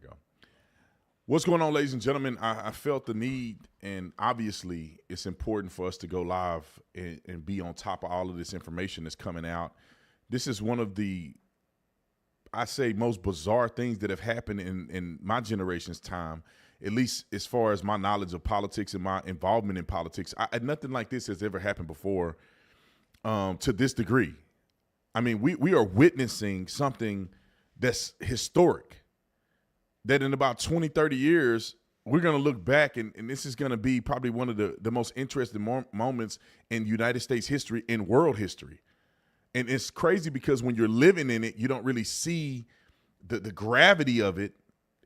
we go. What's going on, ladies and gentlemen? I felt the need, and obviously it's important for us to go live and be on top of all of this information that's coming out. This is one of the, I say, most bizarre things that have happened in my generation's time, at least as far as my knowledge of politics and my involvement in politics. Nothing like this has ever happened before to this degree. I mean, we are witnessing something that's historic, that in about 20, 30 years, we're going to look back, and this is going to be probably one of the most interesting moments in United States history, in world history. And it's crazy because when you're living in it, you don't really see the gravity of it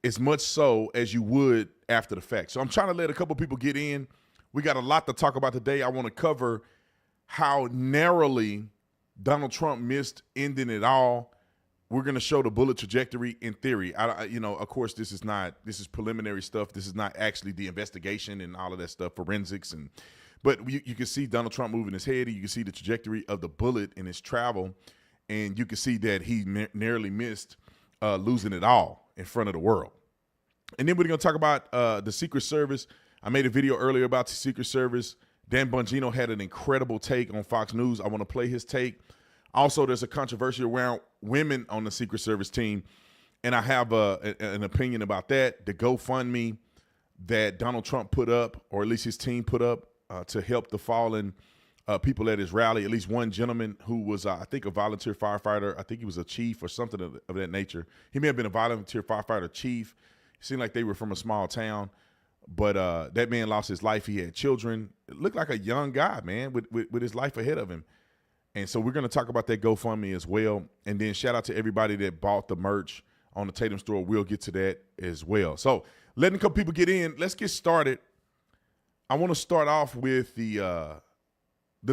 as much so as you would after the fact. So I'm trying to let a couple people get in. We got a lot to talk about today. I want to cover how narrowly Donald Trump missed ending it all. We're going to show the bullet trajectory in theory. Of course, this is preliminary stuff. This is not actually the investigation and all of that stuff, forensics. But you can see Donald Trump moving his head. You can see the trajectory of the bullet in his travel. And you can see that he narrowly missed losing it all in front of the world. And then we're going to talk about the Secret Service. I made a video earlier about the Secret Service. Dan Bongino had an incredible take on Fox News. I want to play his take. Also, there's a controversy around women on the Secret Service team, and I have an opinion about that. The GoFundMe that Donald Trump put up, or at least his team put up, to help the fallen people at his rally. At least one gentleman who was, I think, a volunteer firefighter. I think he was a chief or something of that nature. He may have been a volunteer firefighter chief. It seemed like they were from a small town. But that man lost his life. He had children. It looked like a young guy, man, with his life ahead of him. And so we're going to talk about that GoFundMe as well. And then shout out to everybody that bought the merch on the Tatum store. We'll get to that as well. So letting a couple people get in. Let's get started. I want to start off with the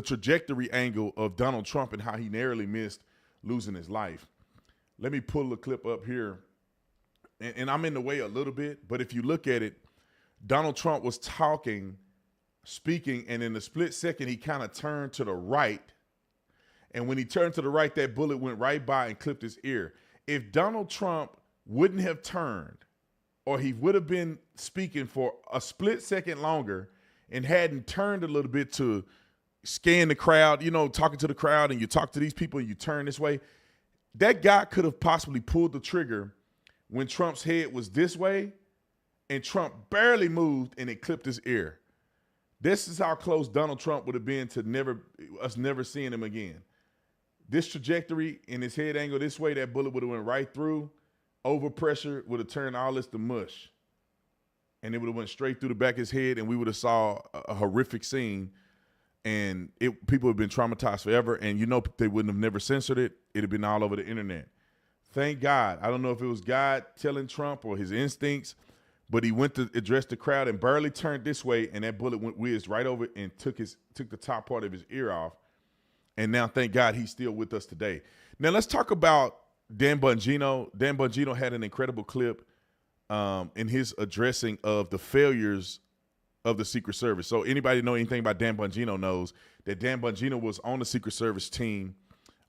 trajectory angle of Donald Trump and how he narrowly missed losing his life. Let me pull the clip up here. And I'm in the way a little bit, but if you look at it, Donald Trump was speaking, and in a split second, he kind of turned to the right. And when he turned to the right, that bullet went right by and clipped his ear. If Donald Trump wouldn't have turned, or he would have been speaking for a split second longer and hadn't turned a little bit to scan the crowd, talking to the crowd, and you talk to these people and you turn this way, that guy could have possibly pulled the trigger when Trump's head was this way and Trump barely moved and it clipped his ear. This is how close Donald Trump would have been to us never seeing him again. This trajectory in his head angle this way, that bullet would have went right through. Overpressure would have turned all this to mush. And it would have went straight through the back of his head, and we would have saw a horrific scene. And people have been traumatized forever. And they wouldn't have never censored it. It'd have been all over the internet. Thank God. I don't know if it was God telling Trump or his instincts, but he went to address the crowd and barely turned this way, and that bullet whizzed right over and took the top part of his ear off. And now, thank God, he's still with us today. Now, let's talk about Dan Bongino. Dan Bongino had an incredible clip in his addressing of the failures of the Secret Service. So anybody know anything about Dan Bongino knows that Dan Bongino was on the Secret Service team,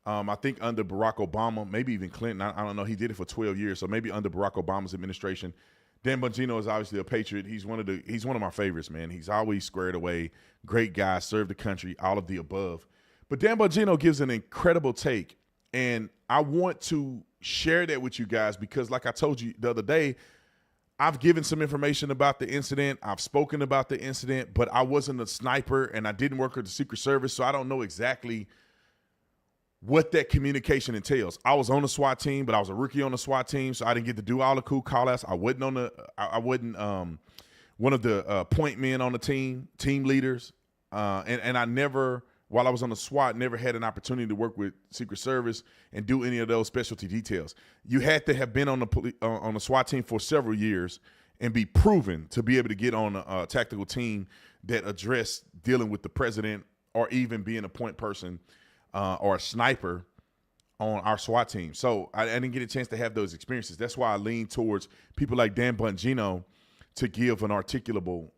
I think under Barack Obama, maybe even Clinton. I don't know. He did it for 12 years, so maybe under Barack Obama's administration. Dan Bongino is obviously a patriot. He's one of my favorites, man. He's always squared away. Great guy, served the country, all of the above. But Dan Bongino gives an incredible take, and I want to share that with you guys because, like I told you the other day, I've given some information about the incident. I've spoken about the incident, but I wasn't a sniper, and I didn't work with the Secret Service, so I don't know exactly what that communication entails. I was on the SWAT team, but I was a rookie on the SWAT team, so I didn't get to do all the cool call-outs. I wasn't one of the point men on the team leaders, and I never, while I was on the SWAT, never had an opportunity to work with Secret Service and do any of those specialty details. You had to have been on the SWAT team for several years and be proven to be able to get on a tactical team that addressed dealing with the president or even being a point person or a sniper on our SWAT team. So I didn't get a chance to have those experiences. That's why I lean towards people like Dan Bongino to give an articulable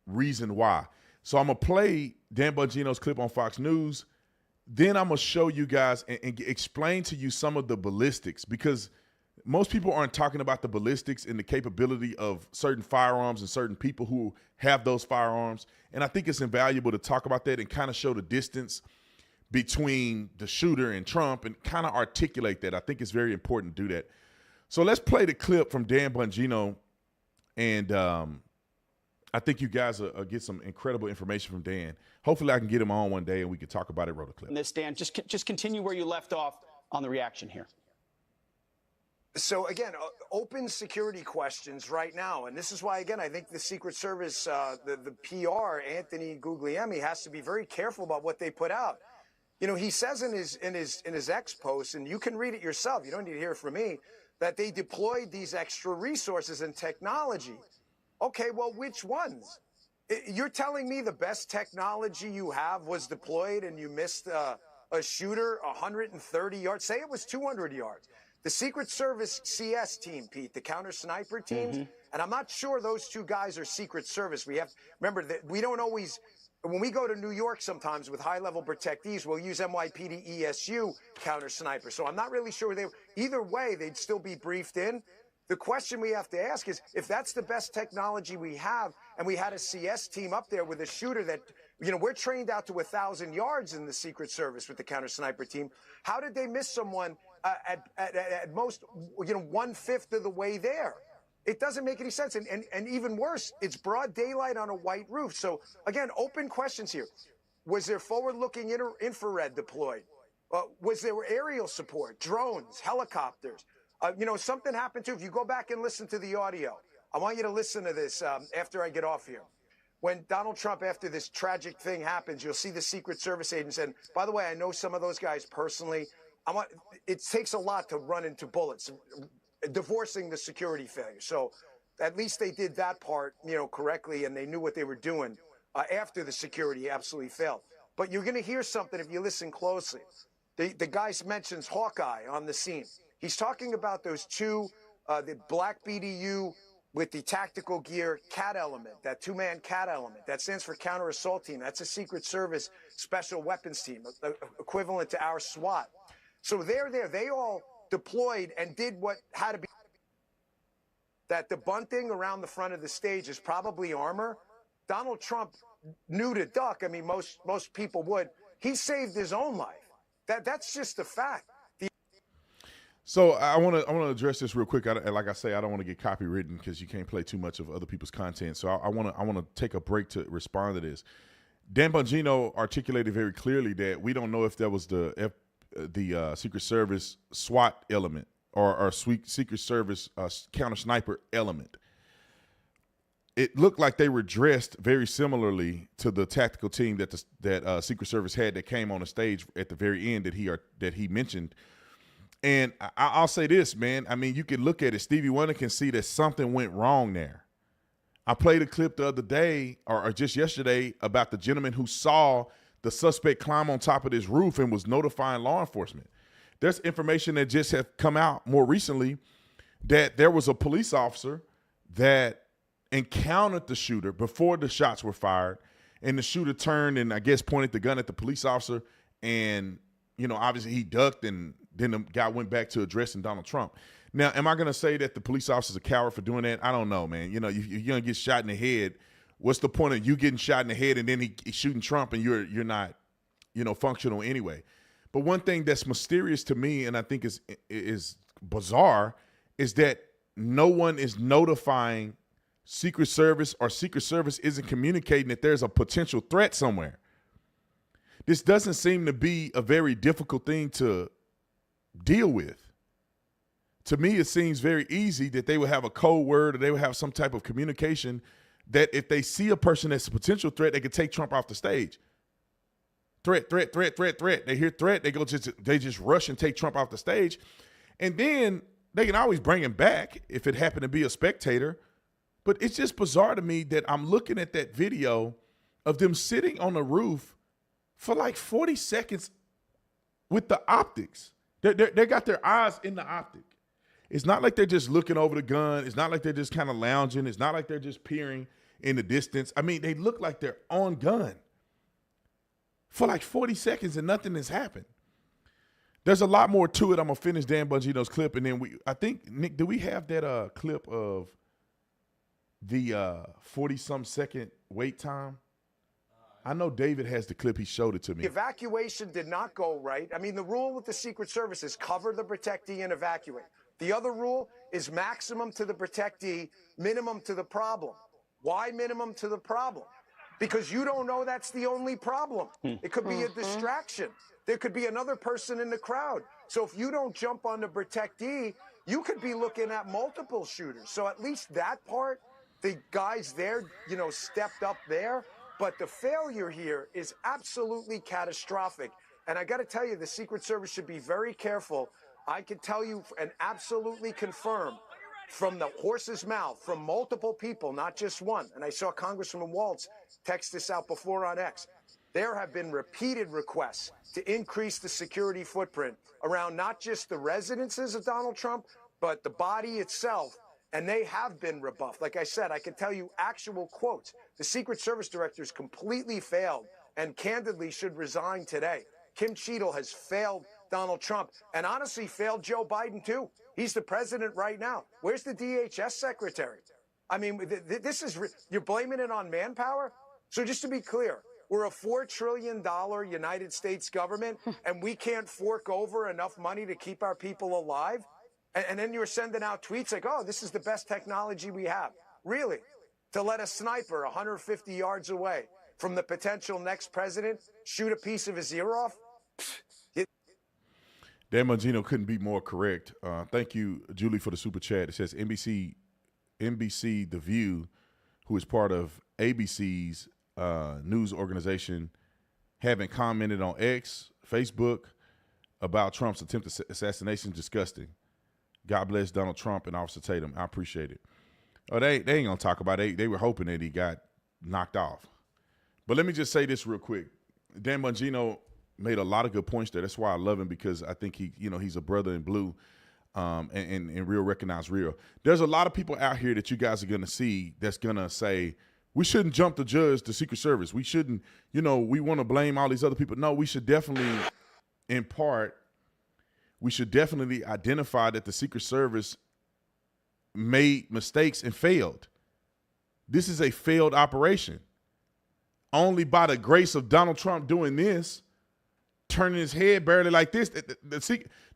reason why. So I'm going to play Dan Bongino's clip on Fox News. Then I'm going to show you guys and explain to you some of the ballistics, because most people aren't talking about the ballistics and the capability of certain firearms and certain people who have those firearms. And I think it's invaluable to talk about that and kind of show the distance between the shooter and Trump and kind of articulate that. I think it's very important to do that. So let's play the clip from Dan Bongino, and I think you guys will get some incredible information from Dan. Hopefully I can get him on one day and we can talk about it. Roll the clip. This, Dan, just continue where you left off on the reaction here. So, again, open security questions right now. And this is why, again, I think the Secret Service, the PR, Anthony Guglielmi, has to be very careful about what they put out. You know, he says in his X post, and you can read it yourself, you don't need to hear it from me, that they deployed these extra resources and technology. Okay, well, which ones? You're telling me the best technology you have was deployed and you missed a shooter 130 yards? Say it was 200 yards. The Secret Service CS team, Pete, the counter sniper teams, and I'm not sure those two guys are Secret Service. We have, remember that we don't always, when we go to New York sometimes with high-level protectees, we'll use NYPD ESU counter sniper. So I'm not really sure either way, they'd still be briefed in. The question we have to ask is, if that's the best technology we have, and we had a CS team up there with a shooter that, you know, we're trained out to 1,000 yards in the Secret Service with the counter sniper team, how did they miss someone at most, you know, 1/5 of the way there? It doesn't make any sense. And even worse, it's broad daylight on a white roof. So, again, open questions here. Was there forward-looking infrared deployed? Was there aerial support, drones, helicopters? You know, something happened too. If you go back and listen to the audio, I want you to listen to this after I get off here. When Donald Trump, after this tragic thing happens, you'll see the Secret Service agents. And by the way, I know some of those guys personally. It takes a lot to run into bullets, divorcing the security failure. So at least they did that part, you know, correctly, and they knew what they were doing after the security absolutely failed. But you're going to hear something if you listen closely. The guy mentions Hawkeye on the scene. He's talking about those two, the black BDU with the tactical gear CAT element, that two-man CAT element. That stands for Counter Assault Team. That's a Secret Service Special Weapons Team, equivalent to our SWAT. So they're there. They all deployed and did what had to be. That the bunting around the front of the stage is probably armor. Donald Trump knew to duck. I mean, most people would. He saved his own life. That's just a fact. So I want to address this real quick. Like I say, I don't want to get copywritten because you can't play too much of other people's content. So I want to take a break to respond to this. Dan Bongino articulated very clearly that we don't know if that was the Secret Service SWAT element or Secret Service counter sniper element. It looked like they were dressed very similarly to the tactical team that Secret Service had that came on the stage at the very end that he mentioned. And I'll say this, man. I mean, you can look at it. Stevie Wonder can see that something went wrong there. I played a clip the other day or just yesterday about the gentleman who saw the suspect climb on top of this roof and was notifying law enforcement. There's information that just have come out more recently that there was a police officer that encountered the shooter before the shots were fired, and the shooter turned and I guess pointed the gun at the police officer, and, you know, obviously he ducked, and then the guy went back to addressing Donald Trump. Now, am I going to say that the police officer's a coward for doing that? I don't know, man. You know, you're going to get shot in the head. What's the point of you getting shot in the head and then he's shooting Trump and you're not, you know, functional anyway? But one thing that's mysterious to me, and I think is bizarre, is that no one is notifying Secret Service, or Secret Service isn't communicating that there's a potential threat somewhere. This doesn't seem to be a very difficult thing to deal with. To me, it seems very easy that they would have a code word or they would have some type of communication that if they see a person that's a potential threat, they could take Trump off the stage. Threat. They hear threat, they just rush and take Trump off the stage. And then they can always bring him back if it happened to be a spectator. But it's just bizarre to me that I'm looking at that video of them sitting on the roof for like 40 seconds with the optics. They got their eyes in the optic. It's not like they're just looking over the gun. It's not like they're just kind of lounging. It's not like they're just peering in the distance. I mean, they look like they're on gun for like 40 seconds and nothing has happened. There's a lot more to it. I'm gonna finish Dan Bongino's clip, and then I think, Nick, do we have that clip of the 40-some second wait time? I know David has the clip. He showed it to me. The evacuation did not go right. I mean, the rule with the Secret Service is cover the protectee and evacuate. The other rule is maximum to the protectee, minimum to the problem. Why minimum to the problem? Because you don't know that's the only problem. It could be a distraction. There could be another person in the crowd. So if you don't jump on the protectee, you could be looking at multiple shooters. So at least that part, the guys there, you know, stepped up there. But the failure here is absolutely catastrophic. And I got to tell you, the Secret Service should be very careful. I can tell you and absolutely confirm from the horse's mouth, from multiple people, not just one. And I saw Congressman Waltz text this out before on X. There have been repeated requests to increase the security footprint around not just the residences of Donald Trump, but the body itself. And they have been rebuffed. Like I said, I can tell you actual quotes. The Secret Service directors completely failed and candidly should resign today. Kim Cheadle has failed Donald Trump and honestly failed Joe Biden, too. He's the president right now. Where's the DHS secretary? I mean, this is, you're blaming it on manpower? So just to be clear, we're a $4 trillion United States government and we can't fork over enough money to keep our people alive? And then you're sending out tweets like, oh, this is the best technology we have. Really? To let a sniper 150 yards away from the potential next president shoot a piece of his ear off? Dan Bongino couldn't be more correct. Thank you, Julie, for the super chat. It says NBC The View, who is part of ABC's news organization, having commented on X, Facebook, about Trump's attempted assassination. Disgusting. God bless Donald Trump and Officer Tatum. I appreciate it. Oh, they ain't going to talk about it. They were hoping that he got knocked off. But let me just say this real quick. Dan Bongino made a lot of good points there. That's why I love him, because I think he's a brother in blue and real recognize real. There's a lot of people out here that you guys are going to see that's going to say, we shouldn't jump to judge the Secret Service. We shouldn't, we want to blame all these other people. No, we should definitely, in part, we should definitely identify that the Secret Service made mistakes and failed. This is a failed operation. Only by the grace of Donald Trump doing this, turning his head barely like this,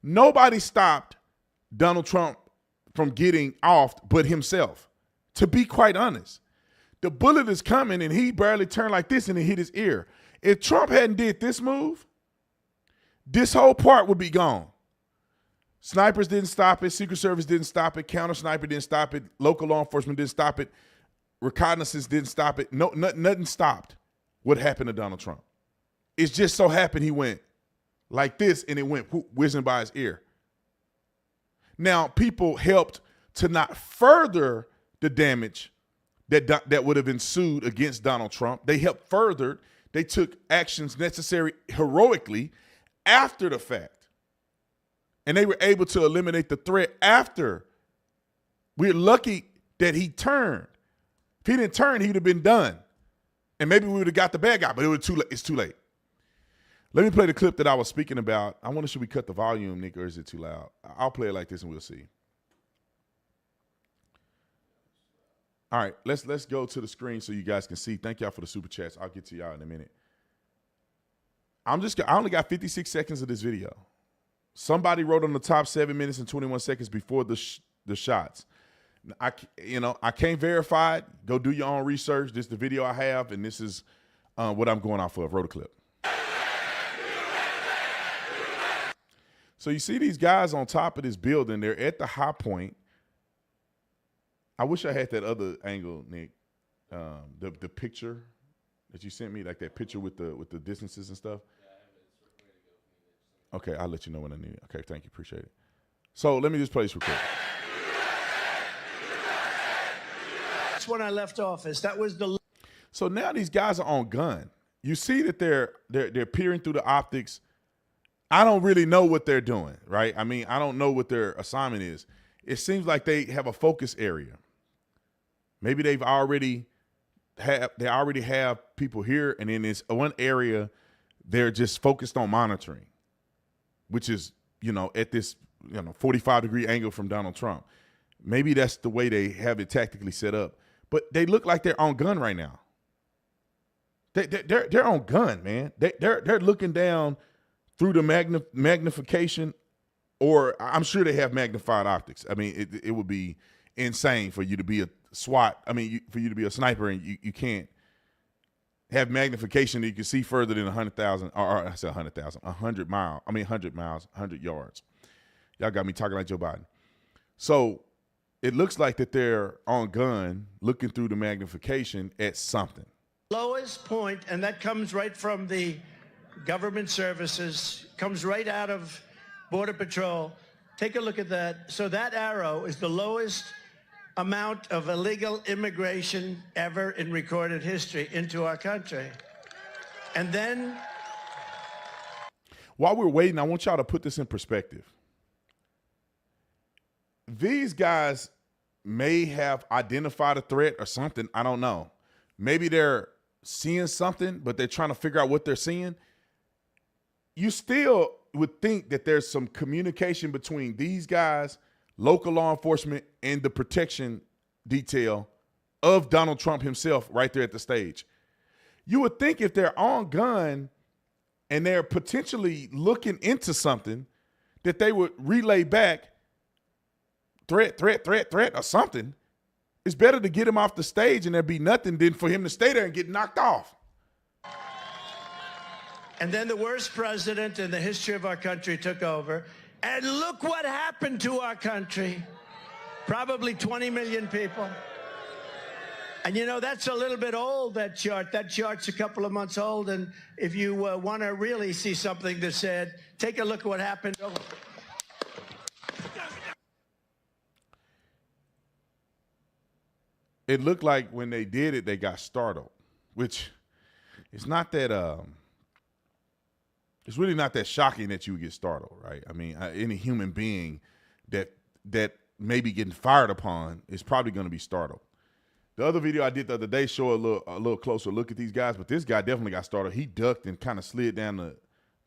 nobody stopped Donald Trump from getting off but himself, to be quite honest. The bullet is coming and he barely turned like this and it hit his ear. If Trump hadn't did this move, this whole part would be gone. Snipers didn't stop it. Secret Service didn't stop it. Counter sniper didn't stop it. Local law enforcement didn't stop it. Reconnaissance didn't stop it. No, nothing stopped what happened to Donald Trump. It just so happened he went like this and it went whizzing by his ear. Now, people helped to not further the damage that would have ensued against Donald Trump. They helped further. They took actions necessary heroically after the fact. And they were able to eliminate the threat after. We're lucky that he turned. If he didn't turn, he would have been done. And maybe we would have got the bad guy, but it's too late. Let me play the clip that I was speaking about. I wonder, should we cut the volume, Nick, or is it too loud? I'll play it like this and we'll see. All right, let's go to the screen so you guys can see. Thank y'all for the super chats. I'll get to y'all in a minute. I only got 56 seconds of this video. Somebody wrote on the top 7 minutes and 21 seconds before the shots. I can't verify it. Go do your own research. This is the video I have, and this is what I'm going off of. Wrote a clip. So you see these guys on top of this building. They're at the high point. I wish I had that other angle, Nick. The picture that you sent me, like that picture with the distances and stuff. Okay, I'll let you know when I need it. Okay, thank you. Appreciate it. So let me just play this real quick. That's when I left office. That was the. So now these guys are on gun. You see that they're peering through the optics. I don't really know what they're doing, right? I mean, I don't know what their assignment is. It seems like they have a focus area. Maybe they already have people here, and in this one area, they're just focused on monitoring, which is at this 45-degree angle from Donald Trump. Maybe that's the way they have it tactically set up. But they look like they're on gun right now. They're on gun, man. They're looking down through the magnification, or I'm sure they have magnified optics. I mean, it would be insane for you to be a SWAT. I mean, for you to be a sniper and you can't have magnification that you can see further than 100,000, or I said 100,000, 100 miles. I mean, 100 miles, 100 yards. Y'all got me talking like Joe Biden. So it looks like that they're on gun looking through the magnification at something. Lowest point, and that comes right from the government services, comes right out of Border Patrol. Take a look at that. So that arrow is the lowest amount of illegal immigration ever in recorded history into our country. And then, while we're waiting, I want y'all to put this in perspective. These guys may have identified a threat or something. I don't know. Maybe they're seeing something, but they're trying to figure out what they're seeing. You still would think that there's some communication between these guys, local law enforcement, and the protection detail of Donald Trump himself right there at the stage. You would think if they're on gun and they're potentially looking into something, that they would relay back threat, or something. It's better to get him off the stage and there be nothing than for him to stay there and get knocked off. and then the worst president in the history of our country took over. And look what happened to our country. Probably 20 million people. And, you know, that's a little bit old, that chart. That chart's a couple of months old. And if you want to really see something that's said, take a look at what happened. It looked like when they did it, they got startled, which it's not that it's really not that shocking that you would get startled, right? I mean, any human being that may be getting fired upon is probably going to be startled. The other video I did the other day show a little closer look at these guys, but this guy definitely got startled. He ducked and kind of slid down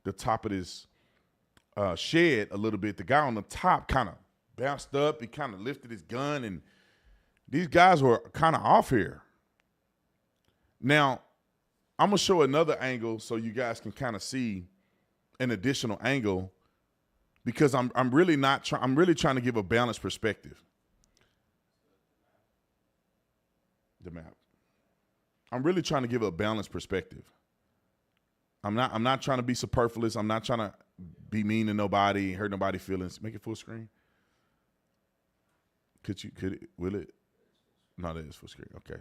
the top of this shed a little bit. The guy on the top kind of bounced up. He kind of lifted his gun, and these guys were kind of off here. Now, I'm going to show another angle so you guys can kind of see an additional angle, because I'm really trying to give a balanced perspective. The map. I'm really trying to give a balanced perspective. I'm not trying to be superfluous. I'm not trying to be mean to nobody, hurt nobody's feelings. Make it full screen. Will it? No, that is full screen. Okay.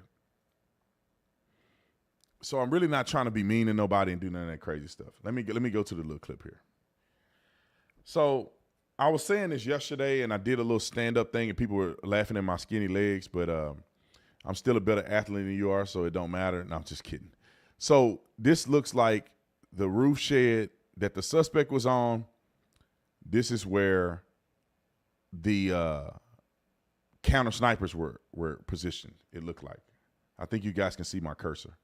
So I'm really not trying to be mean to nobody and do none of that crazy stuff. Let me go to the little clip here. So I was saying this yesterday, and I did a little stand-up thing, and people were laughing at my skinny legs, but I'm still a better athlete than you are, so it don't matter. No, I'm just kidding. So this looks like the roof shed that the suspect was on. This is where the counter snipers were positioned, it looked like. I think you guys can see my cursor.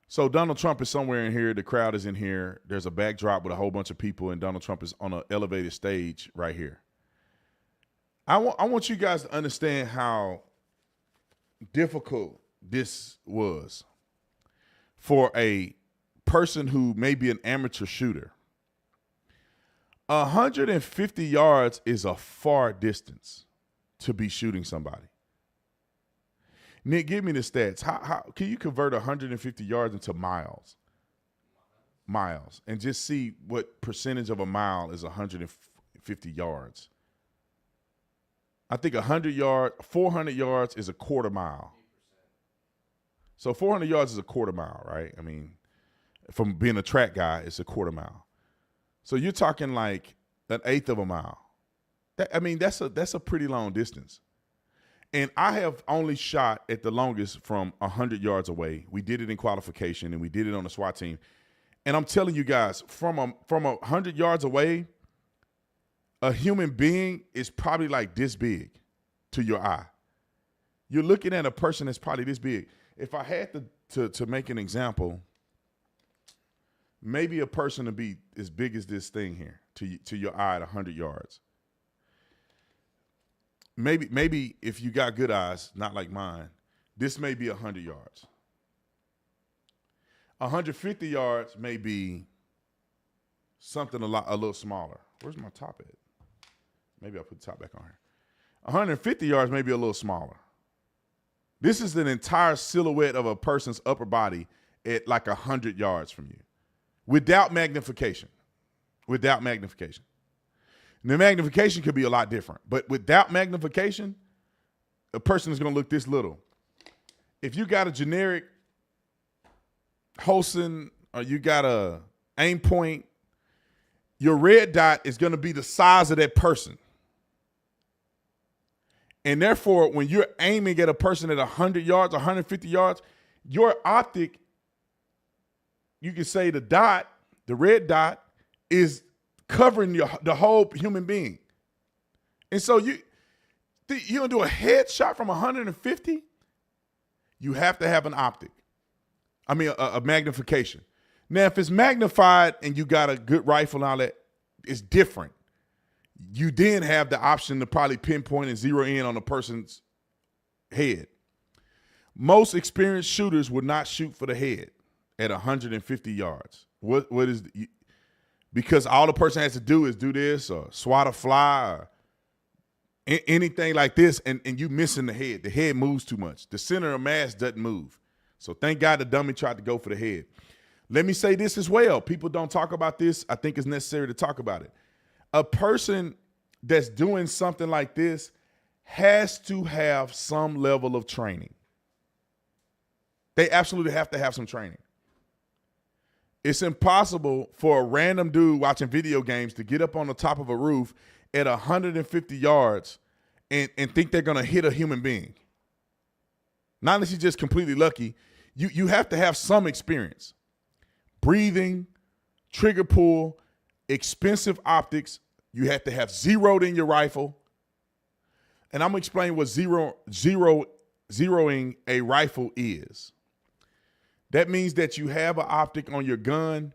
So Donald Trump is somewhere in here. The crowd is in here. There's a backdrop with a whole bunch of people, and Donald Trump is on an elevated stage right here. I want you guys to understand how difficult this was for a person who may be an amateur shooter. 150 yards is a far distance to be shooting somebody. Nick, give me the stats. How can you convert 150 yards into miles? Miles. And just see what percentage of a mile is 150 yards. I think 400 yards is a quarter mile. So 400 yards is a quarter mile, right? I mean, from being a track guy, it's a quarter mile. So you're talking like an eighth of a mile. That's a pretty long distance. And I have only shot at the longest from 100 yards away. We did it in qualification, and we did it on the SWAT team. And I'm telling you guys, from 100 yards away, a human being is probably like this big to your eye. You're looking at a person that's probably this big. If I had to make an example, maybe a person to be as big as this thing here, to your eye at 100 yards. Maybe if you got good eyes, not like mine, this may be 100 yards. 150 yards may be something a little smaller. Where's my top at? Maybe I'll put the top back on here. 150 yards may be a little smaller. This is an entire silhouette of a person's upper body at like 100 yards from you, without magnification. Without magnification. And the magnification could be a lot different, but without magnification, a person is going to look this little. If you got a generic Holson or you got a aim point, your red dot is going to be the size of that person. And therefore, when you're aiming at a person at 100 yards, 150 yards, your optic, you can say the dot, the red dot, is covering the whole human being. And so you don't do a headshot from 150, you have to have an optic. I mean, a magnification. Now, if it's magnified and you got a good rifle and all that, it's different. You then have the option to probably pinpoint and zero in on a person's head. Most experienced shooters would not shoot for the head at 150 yards. What is because all the person has to do is do this or swat a fly or anything like this, and you missing the head. The head moves too much. The center of mass doesn't move. So thank God the dummy tried to go for the head. Let me say this as well. People don't talk about this. I think it's necessary to talk about it. A person that's doing something like this has to have some level of training. They absolutely have to have some training. It's impossible for a random dude watching video games to get up on the top of a roof at 150 yards and think they're going to hit a human being. Not unless you're just completely lucky. You have to have some experience. Breathing, trigger pull, expensive optics. You have to have zeroed in your rifle. And I'm going to explain what zeroing a rifle is. That means that you have an optic on your gun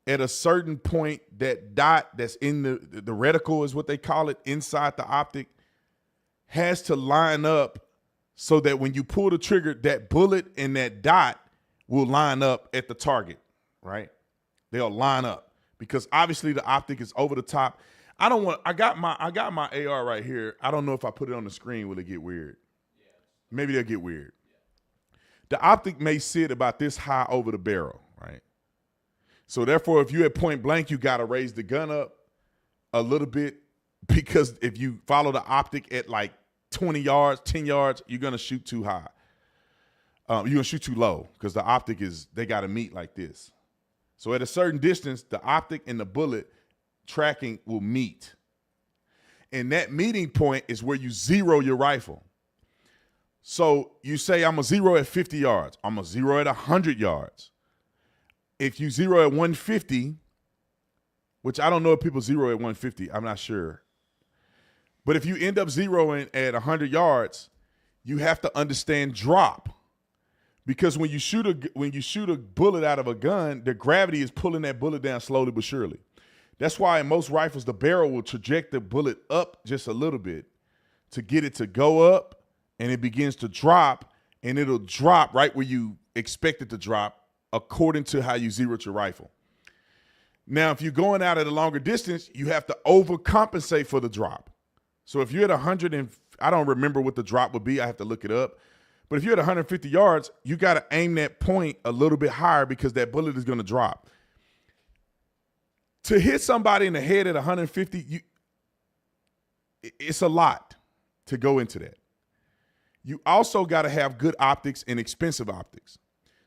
at a certain point. That dot that's in the reticle is what they call it, inside the optic, has to line up so that when you pull the trigger, that bullet and that dot will line up at the target, right? They'll line up because obviously the optic is over the top. I got my AR right here. I don't know if I put it on the screen, will it get weird? Maybe they'll get weird. The optic may sit about this high over the barrel, right? So therefore, if you're at point blank, you got to raise the gun up a little bit because if you follow the optic at like 20 yards, 10 yards, you're going to shoot too high. You're going to shoot too low because the optic they got to meet like this. So at a certain distance, the optic and the bullet tracking will meet. And that meeting point is where you zero your rifle. So you say, I'm a zero at 50 yards. I'm a zero at 100 yards. If you zero at 150, which I don't know if people zero at 150, I'm not sure. But if you end up zeroing at 100 yards, you have to understand drop. Because when you shoot a bullet out of a gun, the gravity is pulling that bullet down slowly but surely. That's why in most rifles, the barrel will traject the bullet up just a little bit to get it to go up, and it begins to drop, and it'll drop right where you expect it to drop according to how you zeroed your rifle. Now, if you're going out at a longer distance, you have to overcompensate for the drop. So if you're at 100 and I don't remember what the drop would be, I have to look it up. But if you're at 150 yards, you got to aim that point a little bit higher because that bullet is going to drop. To hit somebody in the head at 150, it's a lot to go into that. You also got to have good optics and expensive optics.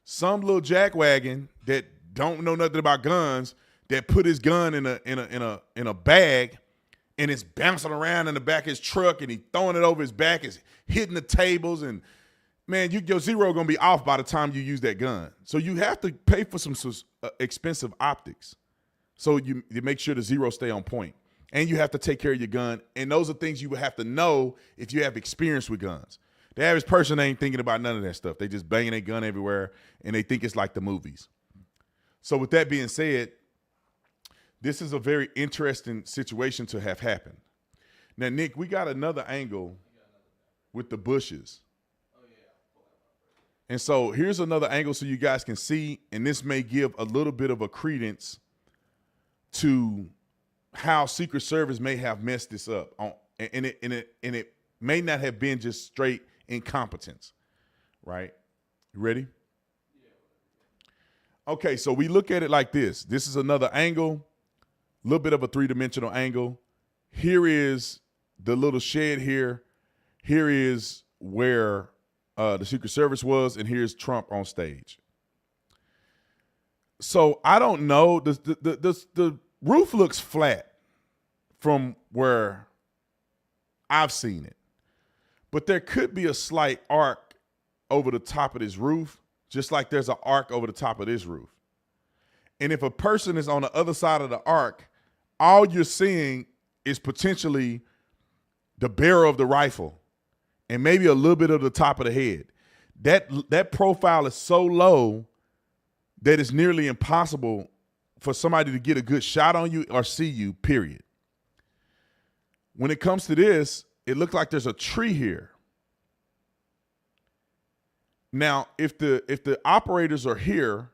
Some little jackwagon that don't know nothing about guns that put his gun in a bag and it's bouncing around in the back of his truck and he throwing it over his back, is hitting the tables, and man, your zero gonna be off by the time you use that gun. So you have to pay for some expensive optics so you make sure the zero stay on point. And you have to take care of your gun. And those are things you would have to know if you have experience with guns. The average person ain't thinking about none of that stuff. They just banging their gun everywhere and they think it's like the movies. So with that being said, this is a very interesting situation to have happened. Now, Nick, we got another angle with the bushes. And so here's another angle so you guys can see, and this may give a little bit of a credence to how Secret Service may have messed this up. And it may not have been just straight incompetence, right? You ready? Okay, so we look at it like this. This is another angle, a little bit of a three-dimensional angle. Here is the little shed here. Here is where the Secret Service was, and here's Trump on stage. So I don't know. The roof looks flat from where I've seen it. But there could be a slight arc over the top of this roof, just like there's an arc over the top of this roof. And if a person is on the other side of the arc, all you're seeing is potentially the barrel of the rifle and maybe a little bit of the top of the head. That profile is so low that it's nearly impossible for somebody to get a good shot on you or see you, period. When it comes to this, it looks like there's a tree here. Now, if the operators are here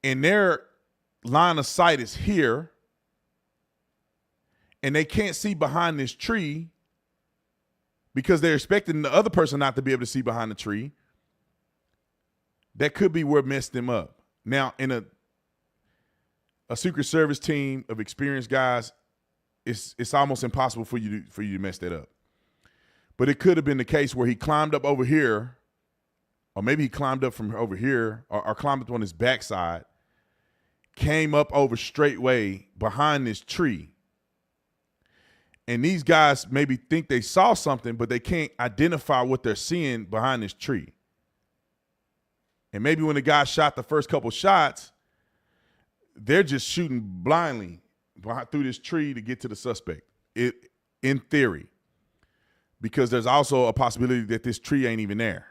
and their line of sight is here and they can't see behind this tree because they're expecting the other person not to be able to see behind the tree, that could be where messed them up. Now, in a Secret Service team of experienced guys, it's almost impossible for you to mess that up. But it could have been the case where he climbed up over here, or maybe he climbed up from over here, or climbed up on his backside, came up over straightway behind this tree. And these guys maybe think they saw something, but they can't identify what they're seeing behind this tree. And maybe when the guy shot the first couple shots, they're just shooting blindly through this tree to get to the suspect, in theory. Because there's also a possibility that this tree ain't even there.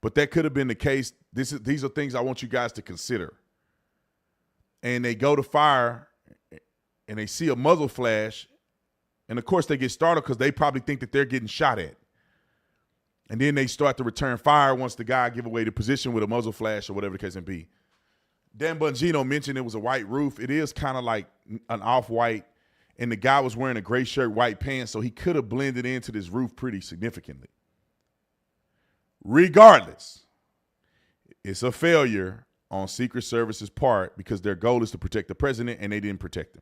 But that could have been the case. These are things I want you guys to consider. And they go to fire, and they see a muzzle flash, and of course they get startled because they probably think that they're getting shot at. And then they start to return fire once the guy give away the position with a muzzle flash or whatever the case may be. Dan Bongino mentioned it was a white roof. It is kind of like an off-white, and the guy was wearing a gray shirt, white pants, so he could have blended into this roof pretty significantly. Regardless, it's a failure on Secret Service's part because their goal is to protect the president, and they didn't protect him.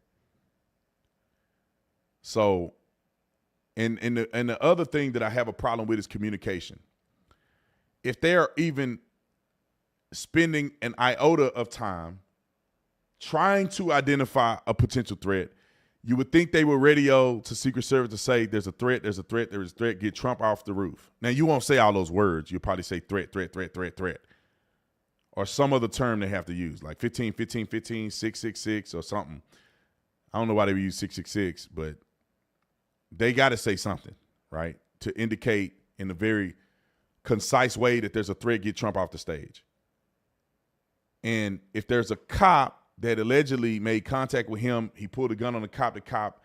So, and the other thing that I have a problem with is communication. If they're even spending an iota of time trying to identify a potential threat, you would think they would radio to Secret Service to say, there's a threat, there's a threat, there's a threat, get Trump off the roof. Now, you won't say all those words. You'll probably say threat, threat, threat, threat, threat. Or some other term they have to use, like 15, 15, 15, 666 or something. I don't know why they would use 666, but they got to say something, right, to indicate in a very concise way that there's a threat, get Trump off the stage. And if there's a cop that allegedly made contact with him, he pulled a gun on the cop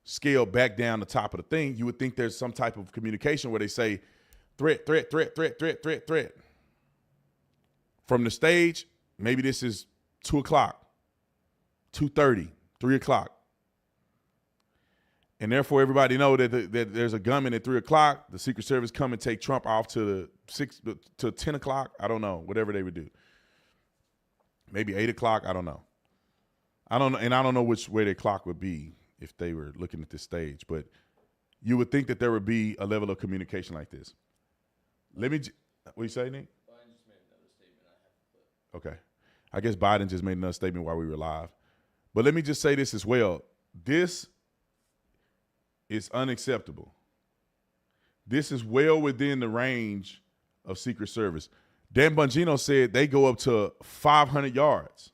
scaled back down the top of the thing, you would think there's some type of communication where they say threat, threat, threat, threat, threat, threat, threat. From the stage, maybe this is 2 o'clock, 2:30, 3 o'clock. And therefore, everybody know that there's a gunman at 3 o'clock. The Secret Service come and take Trump off to 10 o'clock. I don't know, whatever they would do. Maybe 8 o'clock. I don't know. I don't know which way their clock would be if they were looking at this stage. But you would think that there would be a level of communication like this. What you say, Nick? Biden just made another statement. I have the clip. Okay. I guess Biden just made another statement while we were live. But let me just say this as well. This is unacceptable. This is well within the range of Secret Service. Dan Bongino said they go up to 500 yards.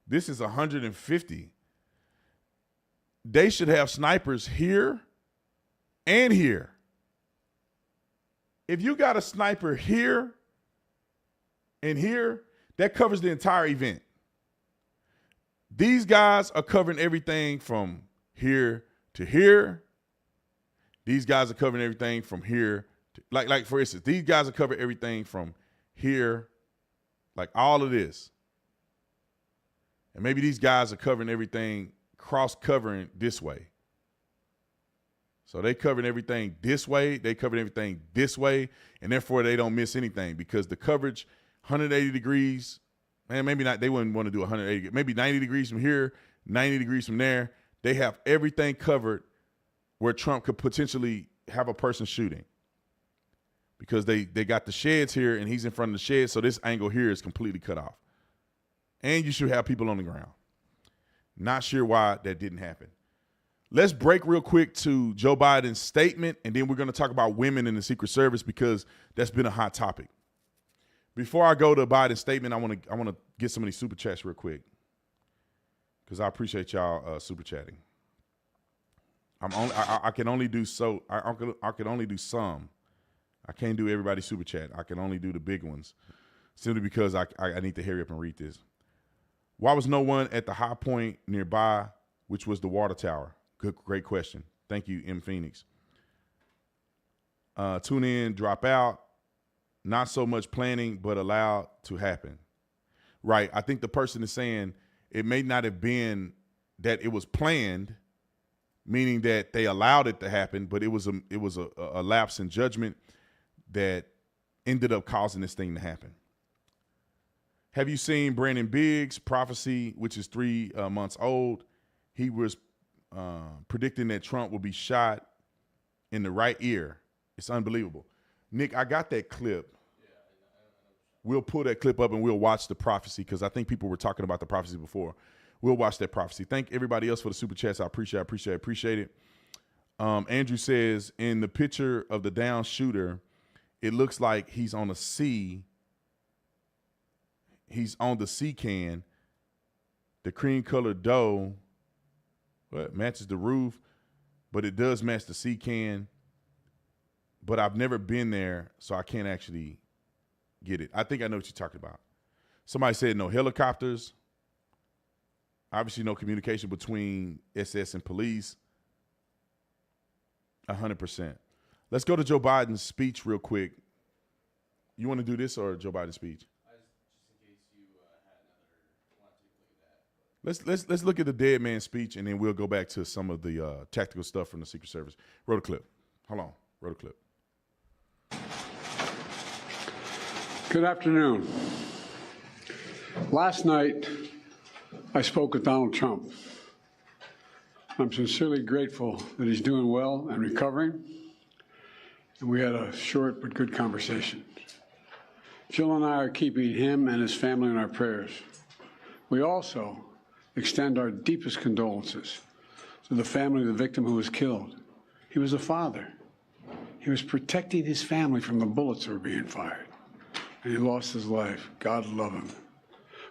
This is 150. They should have snipers here and here. If you got a sniper here and here, that covers the entire event. These guys are covering everything from here to here. These guys are covering everything from here to, like for instance, these guys are covering everything from here, like all of this. And maybe these guys are covering everything, cross-covering this way. So they covering everything this way, they covering everything this way, and therefore they don't miss anything because the coverage, 180 degrees, man, maybe not, they wouldn't want to do 180, maybe 90 degrees from here, 90 degrees from there. They have everything covered where Trump could potentially have a person shooting because they got the sheds here and he's in front of the sheds, so this angle here is completely cut off. And you should have people on the ground. Not sure why that didn't happen. Let's break real quick to Joe Biden's statement, and then we're going to talk about women in the Secret Service because that's been a hot topic. Before I go to Biden's statement, I want to get some of these super chats real quick because I appreciate y'all super chatting. I can only do so. I can only do some. I can't do everybody's super chat. I can only do the big ones, simply because I need to hurry up and read this. Why was no one at the high point nearby, which was the water tower? Great question. Thank you, M. Phoenix. Tune in, drop out. Not so much planning, but allowed to happen. Right. I think the person is saying it may not have been that it was planned, meaning that they allowed it to happen, but it was a lapse in judgment that ended up causing this thing to happen. Have you seen Brandon Biggs' prophecy, which is 3 months old? He was predicting that Trump will be shot in the right ear. It's unbelievable. Nick, I got that clip. We'll pull that clip up and we'll watch the prophecy because I think people were talking about the prophecy before. We'll watch that prophecy. Thank everybody else for the super chats. I appreciate it. Andrew says, in the picture of the down shooter, it looks like he's on a C. He's on the C can. The cream colored dough matches the roof, but it does match the C can. But I've never been there, so I can't actually get it. I think I know what you're talking about. Somebody said no helicopters. Obviously no communication between SS and police. 100%. Let's go to Joe Biden's speech real quick. You want to do this or Joe Biden's speech? Let's look at the dead man's speech, and then we'll go back to some of the tactical stuff from the Secret Service. Roll the clip. Hold on. Roll the clip. Good afternoon. Last night, I spoke with Donald Trump. I'm sincerely grateful that he's doing well and recovering, and we had a short but good conversation. Jill and I are keeping him and his family in our prayers. We also extend our deepest condolences to the family of the victim who was killed. He was a father. He was protecting his family from the bullets that were being fired, and he lost his life. God love him.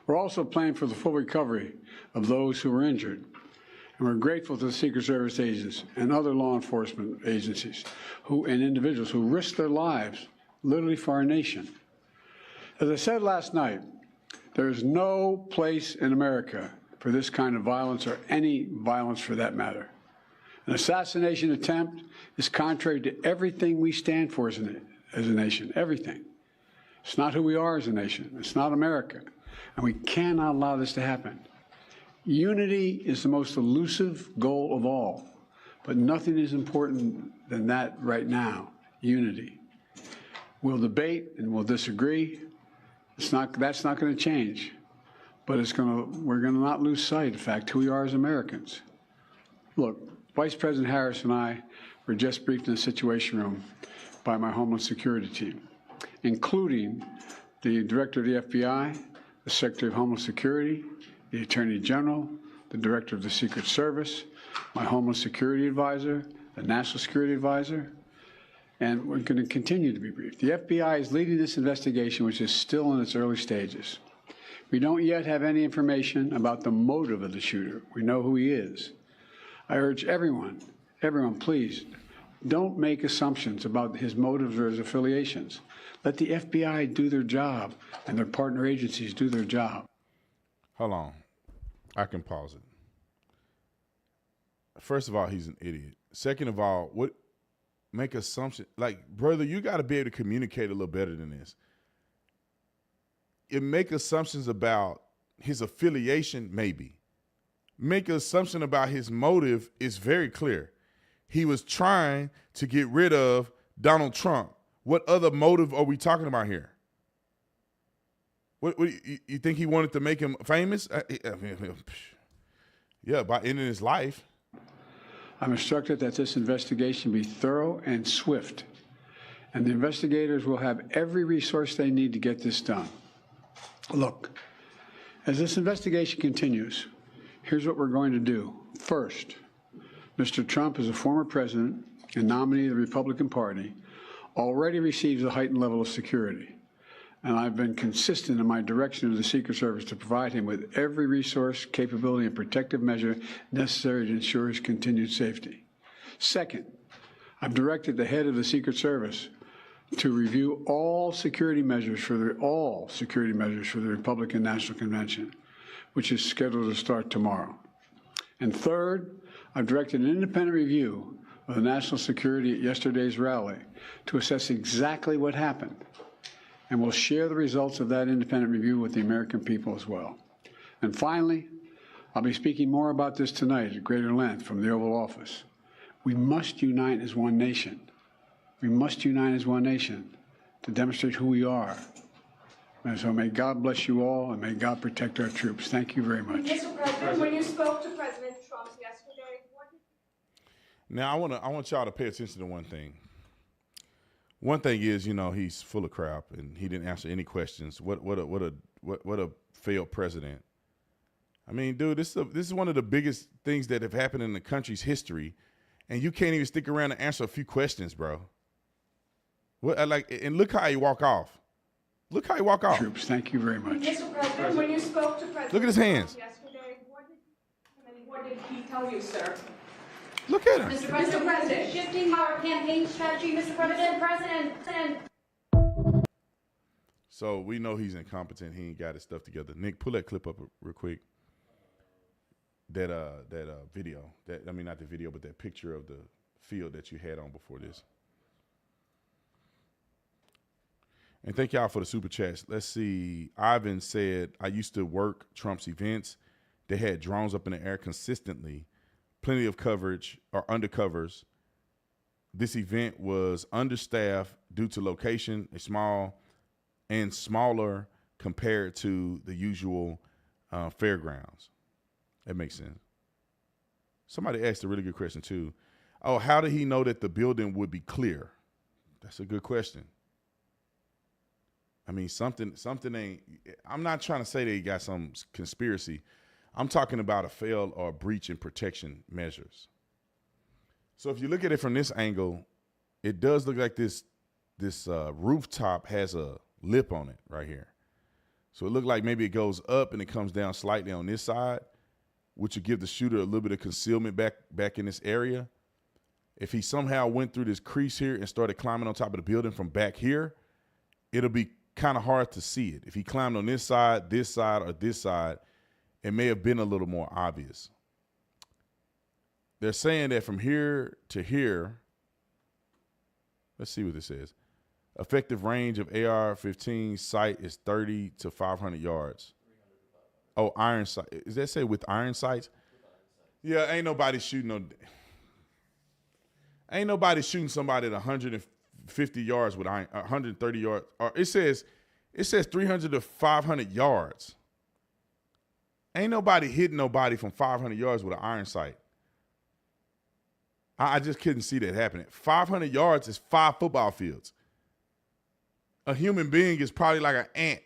We're also praying for the full recovery of those who were injured, and we're grateful to the Secret Service agents and other law enforcement agencies and individuals who risked their lives literally for our nation. As I said last night, there is no place in America for this kind of violence or any violence for that matter. An assassination attempt is contrary to everything we stand for as a nation, everything. It's not who we are as a nation. It's not America. And we cannot allow this to happen. Unity is the most elusive goal of all, but nothing is important than that right now, unity. We'll debate and we'll disagree. That's not going to change, but we're going to not lose sight of the fact who we are as Americans. Look, Vice President Harris and I were just briefed in the Situation Room by my Homeland Security team, including the Director of the FBI, the Secretary of Homeland Security, the Attorney General, the Director of the Secret Service, my Homeland Security Advisor, the National Security Advisor, and we're going to continue to be briefed. The FBI is leading this investigation, which is still in its early stages. We don't yet have any information about the motive of the shooter. We know who he is. I urge everyone, please, don't make assumptions about his motives or his affiliations. Let the FBI do their job and their partner agencies do their job. Hold on. I can pause it. First of all, he's an idiot. Second of all, make assumption. Like, brother, you got to be able to communicate a little better than this. Make assumptions about his affiliation, maybe. Make an assumption about his motive is very clear. He was trying to get rid of Donald Trump. What other motive are we talking about here? What you think he wanted to make him famous? Yeah, by ending his life. I'm instructed that this investigation be thorough and swift, and the investigators will have every resource they need to get this done. Look, as this investigation continues, here's what we're going to do. First, Mr. Trump, as a former president and nominee of the Republican Party, already receives a heightened level of security. And I've been consistent in my direction to the Secret Service to provide him with every resource, capability, and protective measure necessary to ensure his continued safety. Second, I've directed the head of the Secret Service to review all security measures for the Republican National Convention, which is scheduled to start tomorrow. And third, I've directed an independent review of the national security at yesterday's rally to assess exactly what happened. And we'll share the results of that independent review with the American people as well. And finally, I'll be speaking more about this tonight at greater length from the Oval Office. We must unite as one nation. We must unite as one nation to demonstrate who we are. And so may God bless you all, and may God protect our troops. Thank you very much. Mr. President, when you spoke to President Trump yesterday, what did Now, I want y'all to pay attention to one thing. One thing is, he's full of crap, and he didn't answer any questions. What a failed president. I mean, dude, this is one of the biggest things that have happened in the country's history, and you can't even stick around and answer a few questions, bro. And look how he walk off. Look how he walk off. Troops, thank you very much. Mr. President, when you spoke to President Look at his hands. Trump yesterday, what did he tell you, sir? Look at him. Mr. President, shifting our campaign strategy, Mr. President. So we know he's incompetent. He ain't got his stuff together. Nick, pull that clip up real quick. That video. Not the video, but that picture of the field that you had on before this. And thank y'all for the super chats. Let's see. Ivan said, I used to work Trump's events. They had drones up in the air consistently. Plenty of coverage or undercovers. This event was understaffed due to location, smaller compared to the usual fairgrounds. That makes sense. Somebody asked a really good question too. Oh, how did he know that the building would be clear? That's a good question. I mean, something ain't. I'm not trying to say that he got some conspiracy. I'm talking about a fail or a breach in protection measures. So if you look at it from this angle, it does look like this rooftop has a lip on it right here. So it looked like maybe it goes up and it comes down slightly on this side, which would give the shooter a little bit of concealment back in this area. If he somehow went through this crease here and started climbing on top of the building from back here, it'll be kind of hard to see it. If he climbed on this side, or this side, it may have been a little more obvious. They're saying that from here to here, let's see what this says. Effective range of AR-15 sight is 30 to 500 yards. Oh, iron sight. Does that say with iron sights? Yeah, ain't nobody shooting somebody at 150 yards with iron, 130 yards. Or it says 300 to 500 yards. Ain't nobody hitting nobody from 500 yards with an iron sight. I just couldn't see that happening. 500 yards is 5 football fields. A human being is probably like an ant.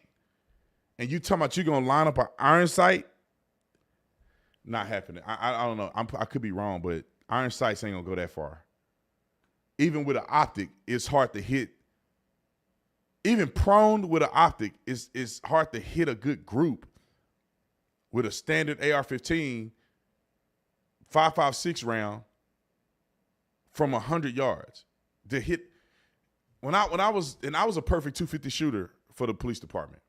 And you talking about you going to line up an iron sight? Not happening. I don't know. I could be wrong, but iron sights ain't going to go that far. Even with an optic, it's hard to hit. Even prone with an optic, it's hard to hit a good group. With a standard AR-15, 5.56 round from 100 yards to hit. When I was a perfect 250 shooter for the police department.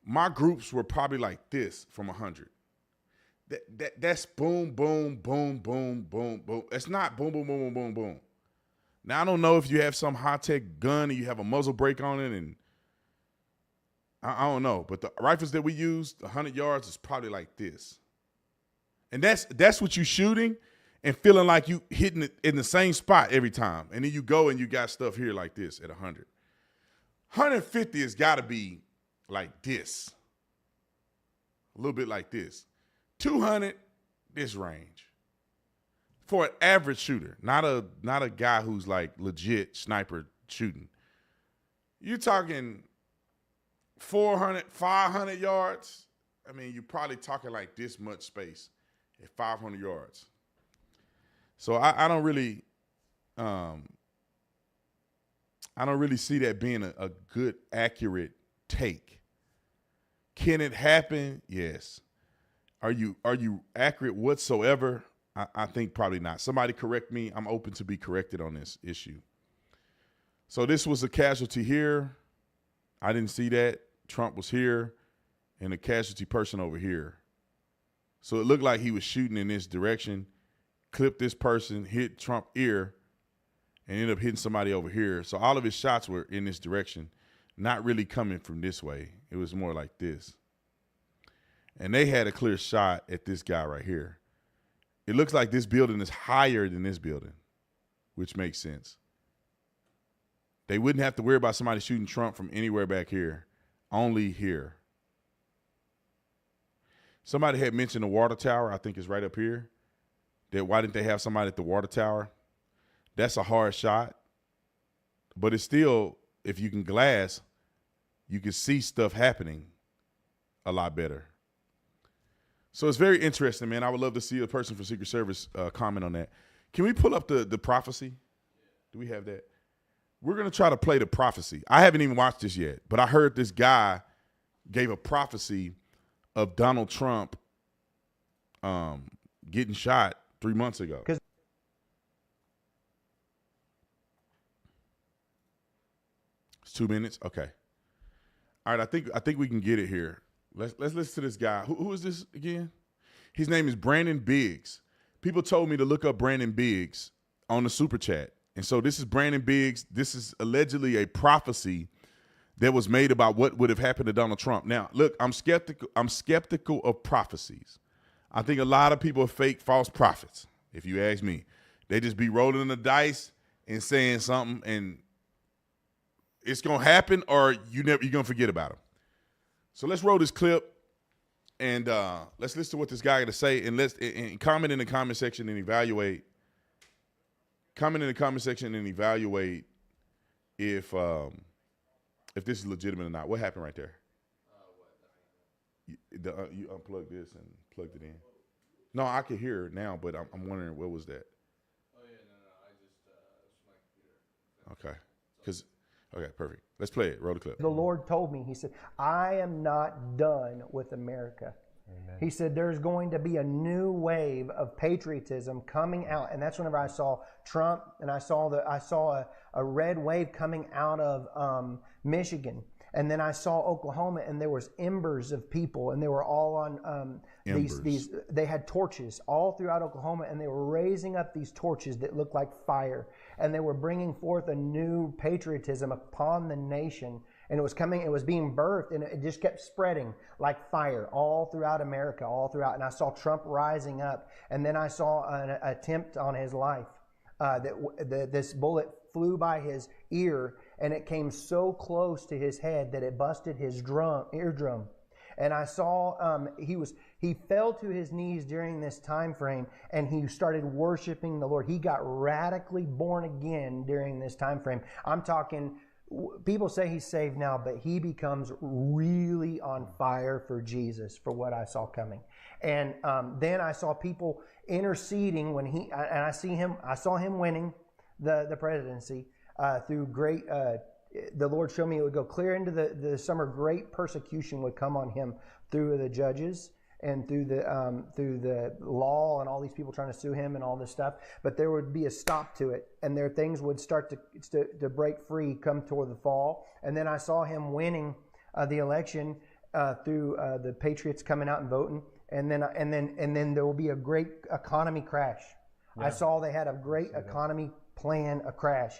My groups were probably like this from 100. That's boom, boom, boom, boom, boom, boom. It's not boom, boom, boom, boom, boom, boom. Now, I don't know if you have some high-tech gun and you have a muzzle brake on it, and I don't know. But the rifles that we use, 100 yards, is probably like this. And that's what you're shooting and feeling like you hitting it in the same spot every time. And then you go and you got stuff here like this at 100. 150 has got to be like this. A little bit like this. 200, this range. For an average shooter, not a guy who's like legit sniper shooting. You're talking 400, 500 yards. I mean, you're probably talking like this much space at 500 yards. So I don't really see that being a good, accurate take. Can it happen? Yes. Are you accurate whatsoever? I think probably not. Somebody correct me. I'm open to be corrected on this issue. So this was a casualty here. I didn't see that. Trump was here and a casualty person over here. So it looked like he was shooting in this direction, clipped this person, hit Trump's ear, and ended up hitting somebody over here. So all of his shots were in this direction, not really coming from this way. It was more like this. And they had a clear shot at this guy right here. It looks like this building is higher than this building, which makes sense. They wouldn't have to worry about somebody shooting Trump from anywhere back here, only here. Somebody had mentioned the water tower, I think is right up here. That why didn't they have somebody at the water tower? That's a hard shot. But it's still, if you can glass, you can see stuff happening a lot better. So it's very interesting, man. I would love to see a person from Secret Service comment on that. Can we pull up the prophecy? Do we have that? We're going to try to play the prophecy. I haven't even watched this yet, but I heard this guy gave a prophecy of Donald Trump getting shot 3 months ago. It's 2 minutes? Okay. All right, I think we can get it here. Let's listen to this guy. Who is this again? His name is Brandon Biggs. People told me to look up Brandon Biggs on the super chat. And so this is Brandon Biggs. This is allegedly a prophecy that was made about what would have happened to Donald Trump. Now, look, I'm skeptical of prophecies. I think a lot of people are fake false prophets, if you ask me. They just be rolling the dice and saying something and it's going to happen or you're going to forget about it. So let's roll this clip and let's listen to what this guy got to say and let's comment in the comment section and evaluate. Comment in the comment section and evaluate if this is legitimate or not. What happened right there? You unplugged this and plugged it in. No, I can hear it now, but I'm wondering what was that? Oh yeah, no, I just it's my computer. Okay, okay, perfect. Let's play it. Roll the clip. The Lord told me, he said, I am not done with America. Amen. He said, there's going to be a new wave of patriotism coming out. And that's whenever I saw Trump and I saw a red wave coming out of Michigan. And then I saw Oklahoma and there was embers of people and they were all on they had torches all throughout Oklahoma and they were raising up these torches that looked like fire. And they were bringing forth a new patriotism upon the nation. And it was being birthed and it just kept spreading like fire all throughout America, all throughout. And I saw Trump rising up. And then I saw an attempt on his life. This bullet flew by his ear and it came so close to his head that it busted his eardrum. And I saw he fell to his knees during this time frame and he started worshiping the Lord. He got radically born again during this time frame. I'm talking, people say he's saved now, but he becomes really on fire for Jesus, for what I saw coming. And then I saw people interceding when I saw him winning the presidency through great. The Lord showed me it would go clear into the summer. Great persecution would come on him through the judges and through the law and all these people trying to sue him and all this stuff. But there would be a stop to it, and there things would start to break free come toward the fall. And then I saw him winning the election through the Patriots coming out and voting. and then there will be a great economy crash. I saw they had a great economy plan, a crash,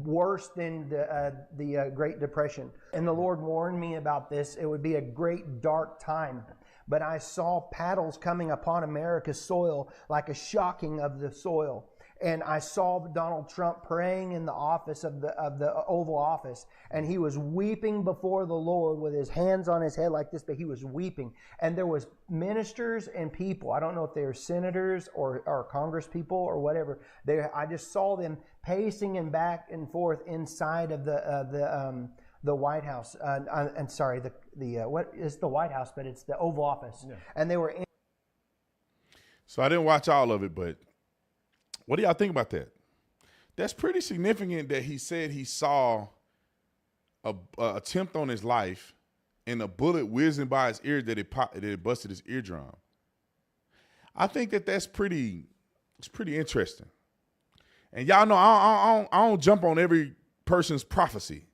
worse than the Great Depression. And the Lord warned me about this. It would be a great dark time. But I saw paddles coming upon America's soil like a shocking of the soil. And I saw Donald Trump praying in the office of the Oval Office, and he was weeping before the Lord with his hands on his head like this, but he was weeping. And there was ministers and people. I don't know if they were senators or Congress people or whatever. I just saw them pacing and back and forth inside of the White House. I'm sorry, what is the White House? But it's the Oval Office. Yeah. And they were in. So I didn't watch all of it, but what do y'all think about that? That's pretty significant that he said he saw a attempt on his life and a bullet whizzing by his ear that it busted his eardrum. I think that's pretty interesting. And y'all know I don't jump on every person's prophecy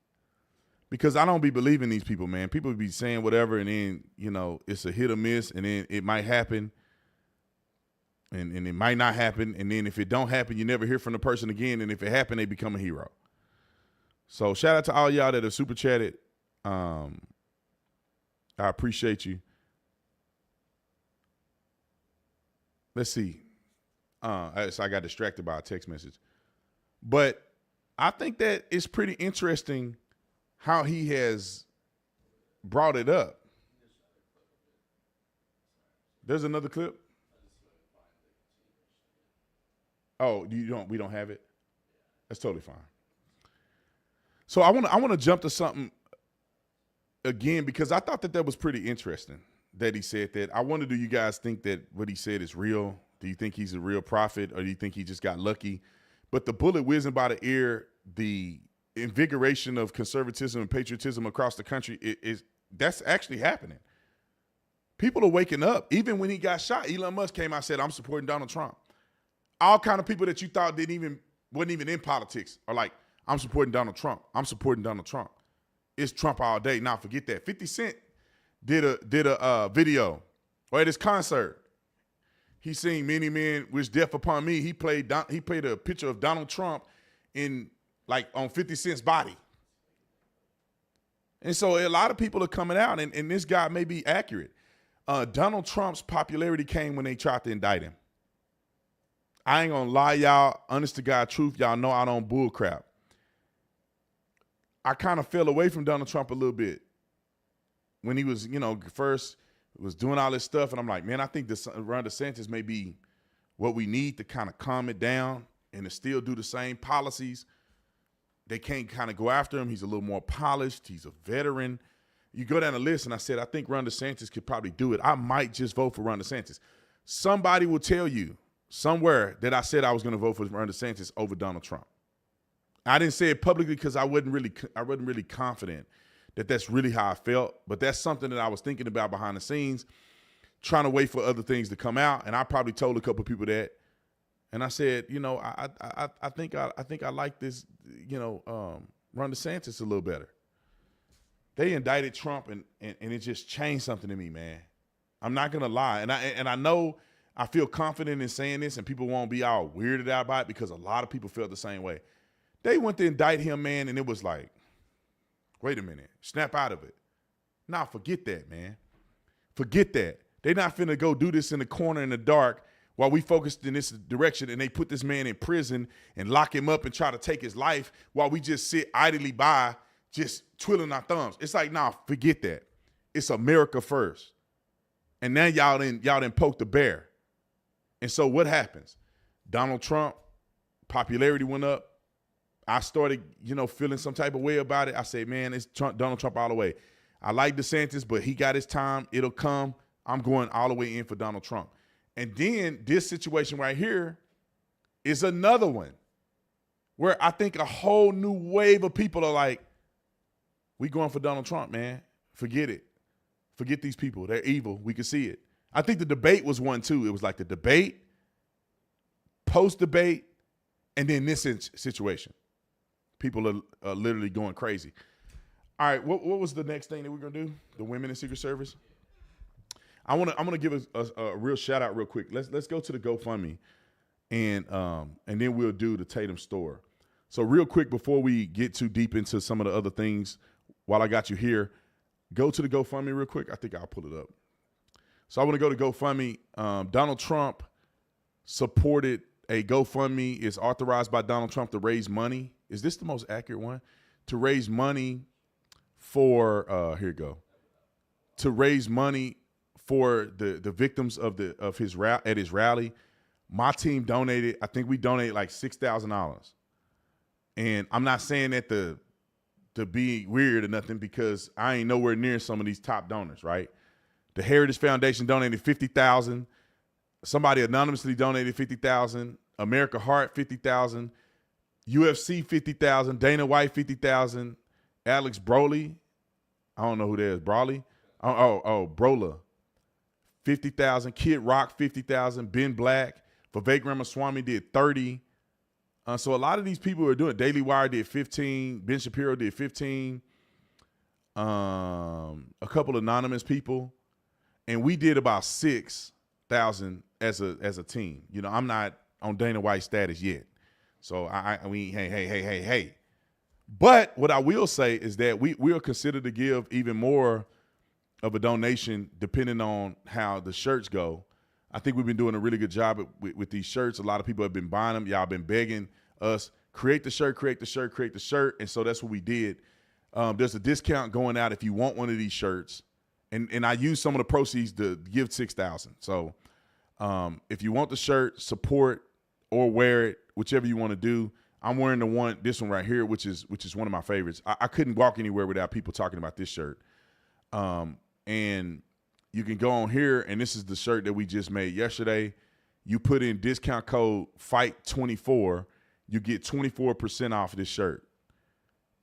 because I don't be believing these people, man. People be saying whatever, and then, you know, it's a hit or miss, and then it might happen. And it might not happen. And then if it don't happen, you never hear from the person again. And if it happened, they become a hero. So shout out to all y'all that have super chatted. I appreciate you. Let's see. So I got distracted by a text message. But I think that it's pretty interesting how he has brought it up. There's another clip. Oh, we don't have it? That's totally fine. So I want to jump to something again because I thought that was pretty interesting that he said that. I wonder, do you guys think that what he said is real? Do you think he's a real prophet, or do you think he just got lucky? But the bullet whizzing by the ear, the invigoration of conservatism and patriotism across the country, that's actually happening. People are waking up. Even when he got shot, Elon Musk came out and said, "I'm supporting Donald Trump." All kind of people that you thought wasn't even in politics are like, "I'm supporting Donald Trump. I'm supporting Donald Trump." It's Trump all day. Now forget that. 50 Cent did a video or at his concert. He sing "Many Men Wish Death Upon Me." He played a picture of Donald Trump on 50 Cent's body. And so a lot of people are coming out, and this guy may be accurate. Donald Trump's popularity came when they tried to indict him. I ain't gonna lie, y'all. Honest to God truth, y'all know I don't bull crap. I kind of fell away from Donald Trump a little bit when he was, first was doing all this stuff. And I'm like, man, I think Ron DeSantis may be what we need to kind of calm it down and to still do the same policies. They can't kind of go after him. He's a little more polished. He's a veteran. You go down the list, and I said, I think Ron DeSantis could probably do it. I might just vote for Ron DeSantis. Somebody will tell you somewhere that I said I was going to vote for Ron DeSantis over Donald Trump. I didn't say it publicly because I wasn't really confident that that's really how I felt. But that's something that I was thinking about behind the scenes, trying to wait for other things to come out. And I probably told a couple of people that. And I said, I think I like this, Ron DeSantis a little better. They indicted Trump, and it just changed something to me, man. I'm not gonna lie, and I know I feel confident in saying this, and people won't be all weirded out by it because a lot of people felt the same way. They went to indict him, man, and it was like, wait a minute, snap out of it. Nah, forget that, man. Forget that. They're not finna go do this in the corner in the dark while we focused in this direction, and they put this man in prison and lock him up and try to take his life while we just sit idly by, just twiddling our thumbs. It's like, nah, forget that. It's America first. And now y'all didn't poke the bear. And so what happens? Donald Trump, popularity went up. I started, feeling some type of way about it. I said, man, it's Donald Trump all the way. I like DeSantis, but he got his time. It'll come. I'm going all the way in for Donald Trump. And then this situation right here is another one where I think a whole new wave of people are like, we going for Donald Trump, man. Forget it. Forget these people. They're evil. We can see it. I think the debate was one, too. It was like the debate, post-debate, and then this situation. People are literally going crazy. All right, what was the next thing that we're going to do? The women in Secret Service? I'm gonna give a real shout out real quick. Let's go to the GoFundMe, and then we'll do the Tatum store. So real quick before we get too deep into some of the other things, while I got you here, go to the GoFundMe real quick. I think I'll pull it up. So I want to go to GoFundMe. Donald Trump supported a GoFundMe. Is authorized by Donald Trump to raise money. Is this the most accurate one? To raise money for here you go. To raise money for the victims of his rally. My team donated. I think we donated like $6,000. And I'm not saying that to be weird or nothing, because I ain't nowhere near some of these top donors, right? The Heritage Foundation donated $50,000. Somebody anonymously donated $50,000. America Heart $50,000. UFC $50,000. Dana White $50,000. Alex Broly, I don't know who that is. Broly, Brola, $50,000. Kid Rock $50,000. Ben Black, Vivek Ramaswamy did $30,000. So a lot of these people are doing. Daily Wire did $15,000. Ben Shapiro did $15,000. A couple anonymous people, and we did about $6,000 as a team. You know, I'm not on Dana White status yet, so hey. But what I will say is that we are considered to give even more of a donation depending on how the shirts go. I think we've been doing a really good job with these shirts. A lot of people have been buying them. Y'all been begging us, create the shirt. And so that's what we did. There's a discount going out if you want one of these shirts. And I use some of the proceeds to give $6,000. So if you want the shirt, support or wear it, whichever you want to do. I'm wearing this one right here, which is one of my favorites. I couldn't walk anywhere without people talking about this shirt. And you can go on here, and this is the shirt that we just made yesterday. You put in discount code FIGHT24, you get 24% off this shirt.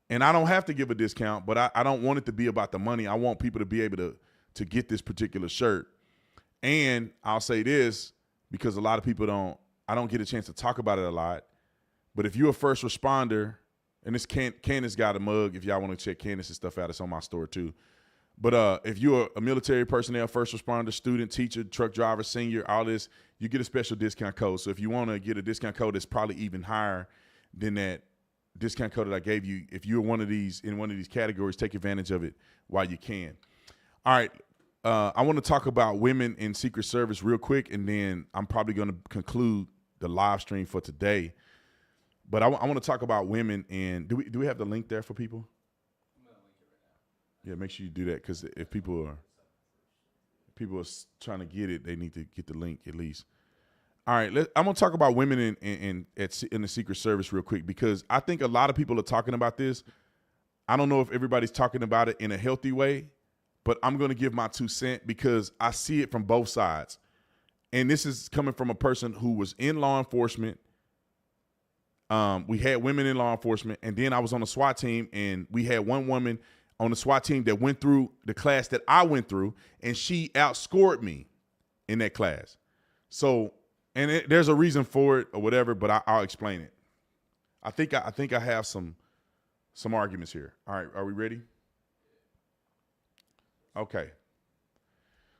And I don't have to give a discount, but I don't want it to be about the money. I want people to be able to get this particular shirt. And I'll say this, because a lot of people I don't get a chance to talk about it a lot. But if you're a first responder, and this Candace got a mug, if y'all want to check Candace's stuff out, it's on my store too. But if you're a military personnel, first responder, student, teacher, truck driver, senior, all this, you get a special discount code. So if you want to get a discount code that's probably even higher than that discount code that I gave you, if you're in one of these categories, take advantage of it while you can. All right. I want to talk about women in Secret Service real quick, and then I'm probably going to conclude the live stream for today. But I want to talk about women, and do we have the link there for people? Yeah, make sure you do that, because if people are trying to get it, they need to get the link at least. All right, I'm gonna talk about women in the Secret Service real quick, because I think a lot of people are talking about this. I don't know if everybody's talking about it in a healthy way, but I'm gonna give my 2 cents because I see it from both sides, and this is coming from a person who was in law enforcement. We had women in law enforcement, and then I was on the SWAT team, and we had one woman on the SWAT team that went through the class that I went through, and she outscored me in that class. So, and there's a reason for it or whatever, but I'll explain it. I think I have some arguments here. All right, are we ready? Okay.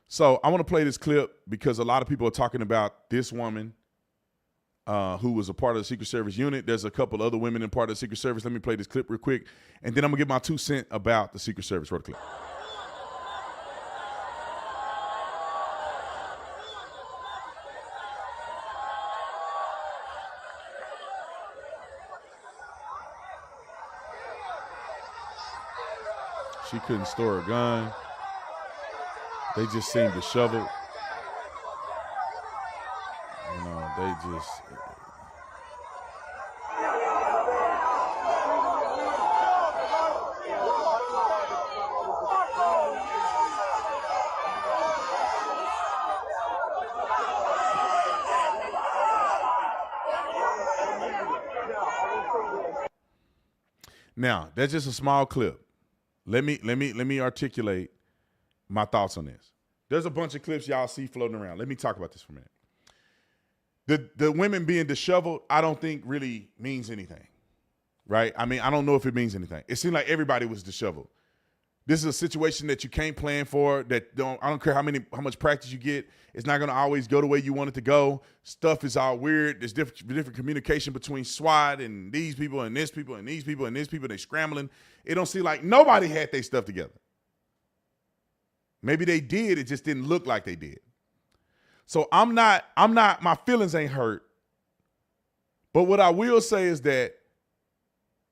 So I want to play this clip because a lot of people are talking about this woman who was a part of the Secret Service unit. There's a couple other women in part of the Secret Service. Let me play this clip real quick, and then I'm going to give my 2 cents about the Secret Service. Roll the clip. She couldn't store a gun. They just seemed disheveled. You know, they just... Now, that's just a small clip. Let me articulate my thoughts on this. There's a bunch of clips y'all see floating around. Let me talk about this for a minute. The women being disheveled, I don't think really means anything, right? I mean, I don't know if it means anything. It seemed like everybody was disheveled. This is a situation that you can't plan for. I don't care how much practice you get. It's not going to always go the way you want it to go. Stuff is all weird. There's different communication between SWAT and these people and this people and these people and this people. They're scrambling. It don't seem like nobody had their stuff together. Maybe they did. It just didn't look like they did. So my feelings ain't hurt. But what I will say is that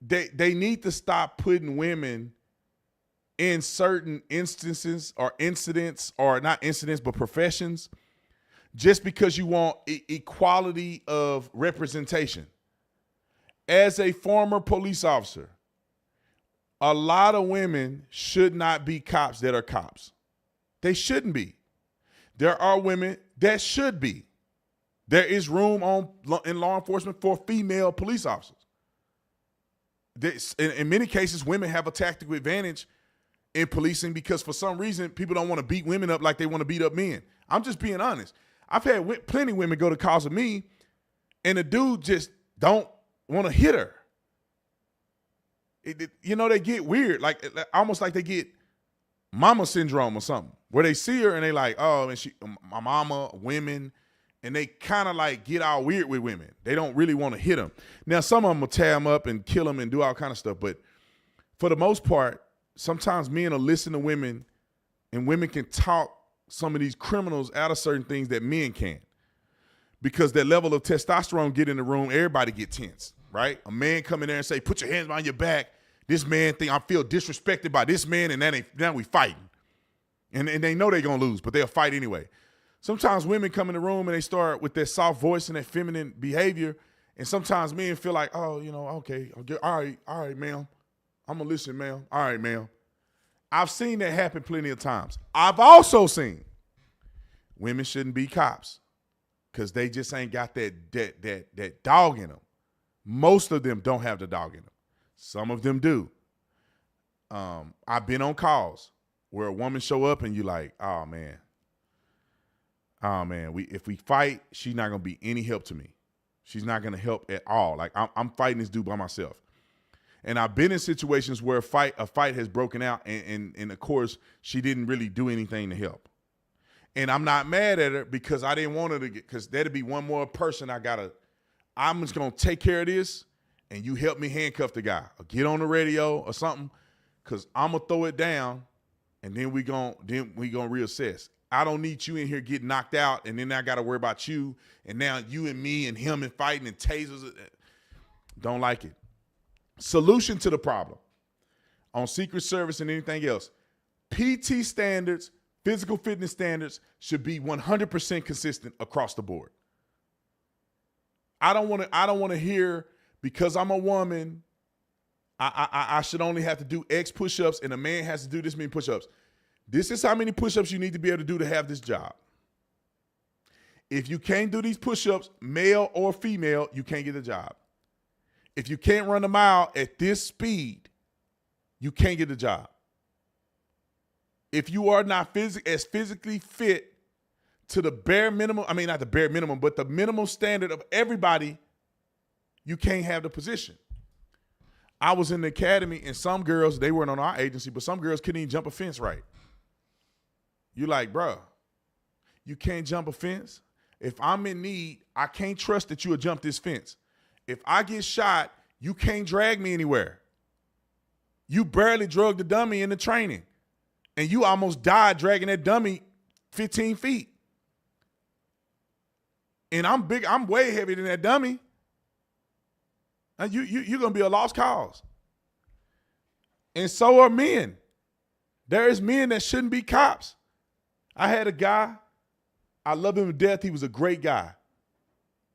they need to stop putting women in certain instances or incidents, or not incidents, but professions, just because you want equality of representation. As a former police officer, a lot of women should not be cops that are cops. They shouldn't be. There are women that should be. There is room in law enforcement for female police officers. In many cases, women have a tactical advantage in policing because for some reason people don't want to beat women up like they want to beat up men. I'm just being honest. I've had plenty of women go to cause of me, and the dude just don't want to hit her. They get weird, like almost like they get mama syndrome or something, where they see her and they like, oh, and my mama, women, and they kind of like get all weird with women. They don't really want to hit them. Now, some of them will tear them up and kill them and do all kind of stuff, but for the most part, sometimes men will listen to women, and women can talk some of these criminals out of certain things that men can't. Because that level of testosterone get in the room, everybody get tense, right? A man come in there and say, put your hands behind your back. This man think I feel disrespected by this man, and now we fighting. And they know they're going to lose, but they'll fight anyway. Sometimes women come in the room and they start with their soft voice and that feminine behavior, and sometimes men feel like, oh, okay, all right, ma'am. I'm going to listen, ma'am. All right, ma'am. I've seen that happen plenty of times. I've also seen women shouldn't be cops because they just ain't got that dog in them. Most of them don't have the dog in them. Some of them do. I've been on calls where a woman show up and you like, oh, man, if we fight, she's not going to be any help to me. She's not going to help at all. Like, I'm fighting this dude by myself. And I've been in situations where a fight has broken out, and of course, she didn't really do anything to help. And I'm not mad at her because I didn't want her to because that'd be one more person I'm just going to take care of this, and you help me handcuff the guy or get on the radio or something, because I'm going to throw it down, and then we gonna reassess. I don't need you in here getting knocked out, and then I got to worry about you, and now you and me and him and fighting and tasers. Don't like it. Solution to the problem on Secret Service and anything else: PT standards, physical fitness standards should be 100% consistent across the board. I don't want to hear because I'm a woman, I should only have to do X push-ups and a man has to do this many push-ups. This is how many push-ups you need to be able to do to have this job. If you can't do these push-ups, male or female, you can't get the job. If you can't run a mile at this speed, you can't get the job. If you are not physically fit to the bare minimum, I mean, not the bare minimum, but the minimum standard of everybody, you can't have the position. I was in the academy, and some girls, they weren't on our agency, but some girls couldn't even jump a fence right. You like, bro, you can't jump a fence? If I'm in need, I can't trust that you will jump this fence. If I get shot, you can't drag me anywhere. You barely drug the dummy in the training, and you almost died dragging that dummy 15 feet. And I'm big, I'm way heavier than that dummy. And you're going to be a lost cause. And so are men. There is men that shouldn't be cops. I had a guy, I love him to death. He was a great guy.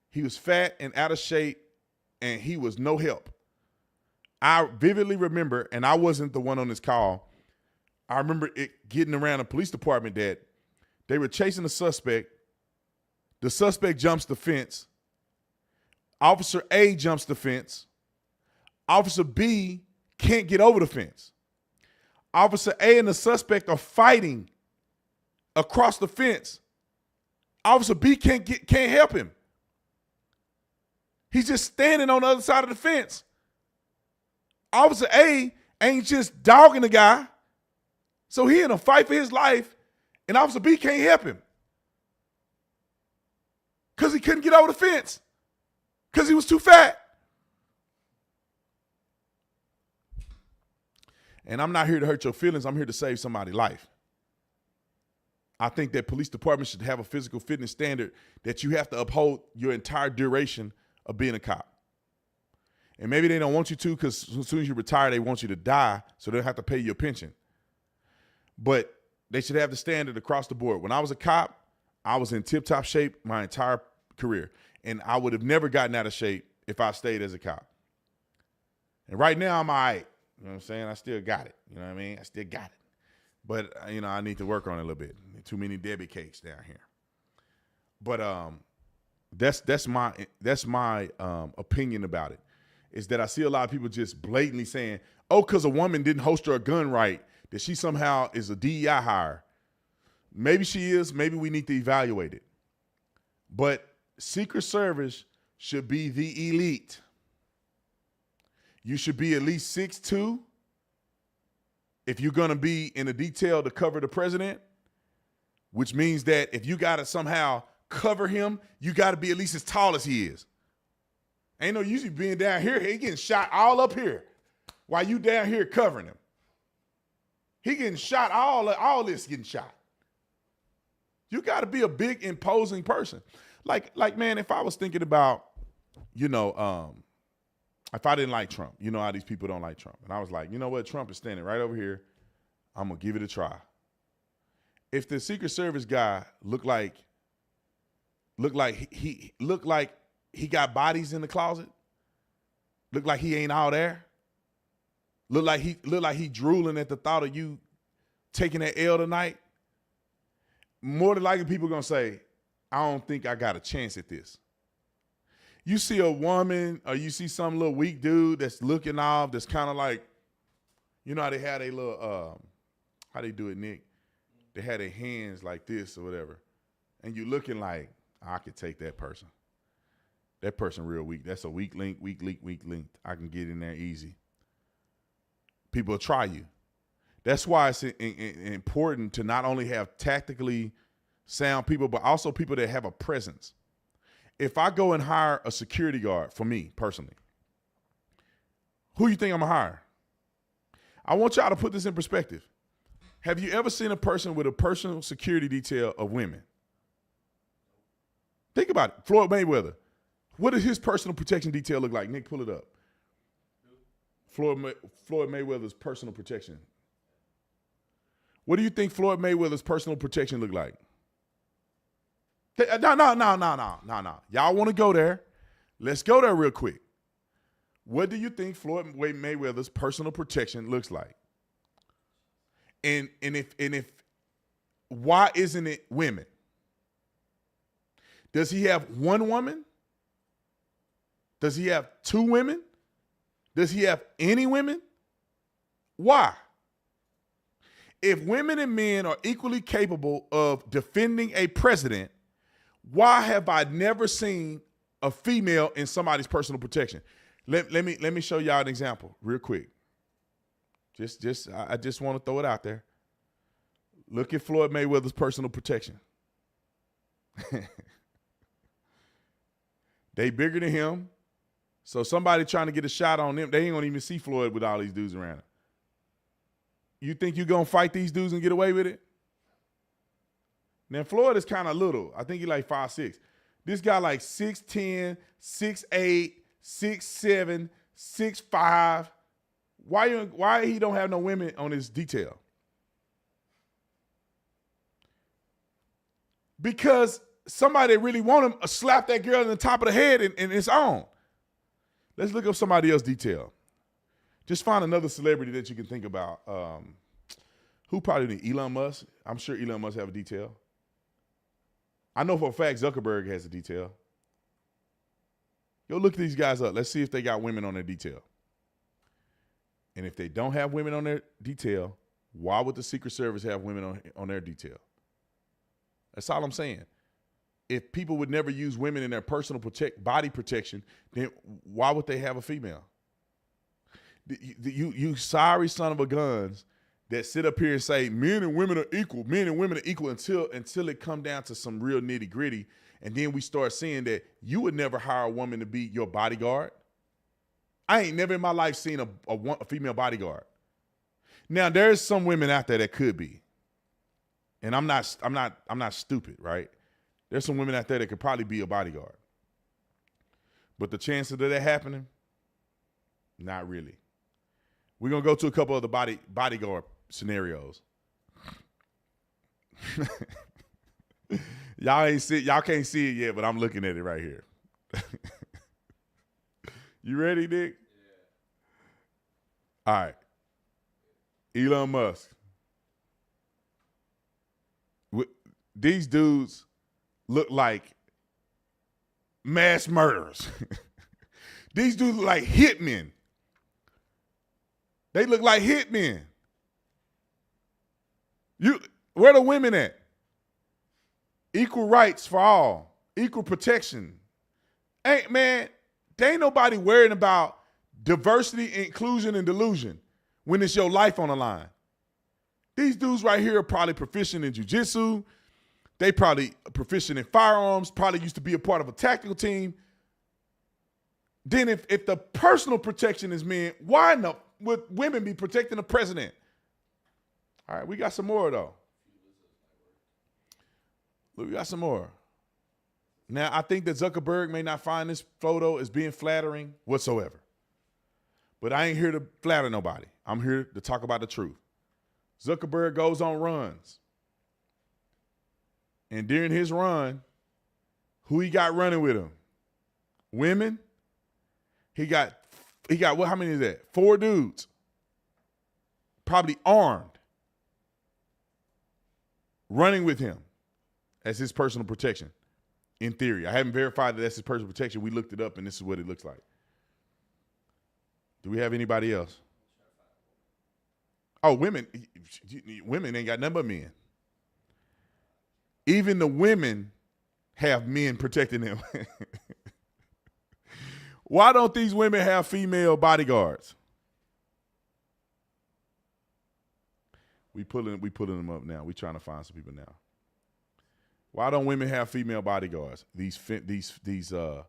He was fat and out of shape, and he was no help. I vividly remember, and I wasn't the one on this call, I remember it getting around the police department that they were chasing the suspect. The suspect jumps the fence. Officer A jumps the fence. Officer B can't get over the fence. Officer A and the suspect are fighting across the fence. Officer B can't help him. He's just standing on the other side of the fence. Officer A ain't just dogging the guy. So he in a fight for his life, and Officer B can't help him because he couldn't get over the fence because he was too fat. And I'm not here to hurt your feelings. I'm here to save somebody's life. I think that police departments should have a physical fitness standard that you have to uphold your entire duration of being a cop. And maybe they don't want you to because as soon as you retire, they want you to die so they don't have to pay you a pension. But they should have the standard across the board. When I was a cop, I was in tip-top shape my entire career. And I would have never gotten out of shape if I stayed as a cop. And right now, I'm all right. You know what I'm saying? I still got it. You know what I mean? I still got it. But, you know, I need to work on it a little bit. Too many Debbie cakes down here. But that's my opinion about it, is that I see a lot of people just blatantly saying, oh, because a woman didn't holster a gun right, that she somehow is a DEI hire. Maybe she is. Maybe we need to evaluate it. But Secret Service should be the elite. You should be at least 6'2". If you're going to be in a detail to cover the president, which means that if you got to somehow cover him, you got to be at least as tall as he is. Ain't no use being down here. He getting shot all up here while you down here covering him. He getting shot, all this getting shot. You got to be a big, imposing person. Like, man, if I was thinking about, you know, if I didn't like Trump, you know how these people don't like Trump. And I was like, you know what? Trump is standing right over here. I'm going to give it a try. If the Secret Service guy looked like he got bodies in the closet, looked like he ain't all there, looked like he drooling at the thought of you taking that L tonight, more than likely people are going to say, I don't think I got a chance at this. You see a woman or you see some little weak dude that's looking off, that's kind of like, you know how they had a little, how they do it, Nick? They had their hands like this or whatever. And you looking like, I could take that person. That person real weak. That's a weak link. I can get in there easy. People will try you. That's why it's important to not only have tactically sound people, but also people that have a presence. If I go and hire a security guard, for me personally, who you think I'm gonna hire? I want y'all to put this in perspective. Have you ever seen a person with a personal security detail of women? Think about it. Floyd Mayweather. What does his personal protection detail look like? Nick, pull it up. Floyd Mayweather's personal protection. What do you think Floyd Mayweather's personal protection look like? No. Y'all want to go there? Let's go there real quick. What do you think Floyd Mayweather's personal protection looks like? And if why isn't it women? Does he have one woman? Does he have two women? Does he have any women? Why? If women and men are equally capable of defending a president, why have I never seen a female in somebody's personal protection? Let me show y'all an example real quick. I just want to throw it out there. Look at Floyd Mayweather's personal protection. They bigger than him. So somebody trying to get a shot on them, they ain't gonna even see Floyd with all these dudes around him. You think you gonna fight these dudes and get away with it? Now Floyd is kind of little. I think he like 5'6". This guy like 6'10", 6'8", 6'7", 6'5". Why he don't have no women on his detail? Because somebody that really want him slap that girl in the top of the head and it's on. Let's look up somebody else's detail. Just find another celebrity that you can think about. Who probably need Elon Musk? I'm sure Elon Musk have a detail. I know for a fact Zuckerberg has a detail. Go look these guys up. Let's see if they got women on their detail. And if they don't have women on their detail, why would the Secret Service have women on their detail? That's all I'm saying. If people would never use women in their personal body protection, then why would they have a female? You sorry son of a guns that sit up here and say men and women are equal, until it come down to some real nitty gritty. And then we start seeing that you would never hire a woman to be your bodyguard. I ain't never in my life seen a female bodyguard. Now there's some women out there that could be. And I'm not stupid, right? There's some women out there that could probably be a bodyguard. But the chances of that happening, not really. We're gonna go to a couple of the bodyguard scenarios. Y'all can't see it yet, but I'm looking at it right here. You ready, Nick? Yeah. All right. Elon Musk. These dudes look like mass murderers. These dudes look like hitmen. They look like hitmen. Where the women at? Equal rights for all. Equal protection. There ain't nobody worrying about diversity, inclusion, and delusion when it's your life on the line. These dudes right here are probably proficient in jiu-jitsu. They probably proficient in firearms, probably used to be a part of a tactical team. Then if the personal protection is men, why would women be protecting the president? All right, we got some more, though. Look, we got some more. Now, I think that Zuckerberg may not find this photo as being flattering whatsoever. But I ain't here to flatter nobody. I'm here to talk about the truth. Zuckerberg goes on runs. And during his run, who he got running with him? Women. He got what? How many is that? 4 dudes. Probably armed. Running with him as his personal protection. In theory. I haven't verified that that's his personal protection. We looked it up, and this is what it looks like. Do we have anybody else? Oh, women ain't got nothing but men. Even the women have men protecting them. Why don't these women have female bodyguards? We pulling them up now. We trying to find some people now. Why don't women have female bodyguards? These you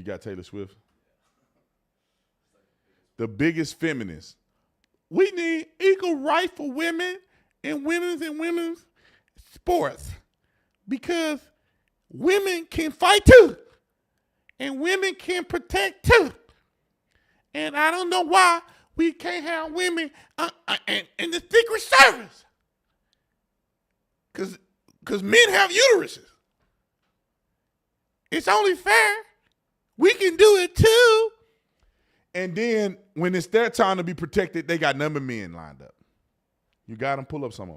got Taylor Swift? The biggest feminists. We need equal right for women in women's sports because women can fight too and women can protect too. And I don't know why we can't have women in the Secret Service. Because men have uteruses. It's only fair. We can do it too. And then when it's their time to be protected, they got number men lined up. You got them? Pull up some of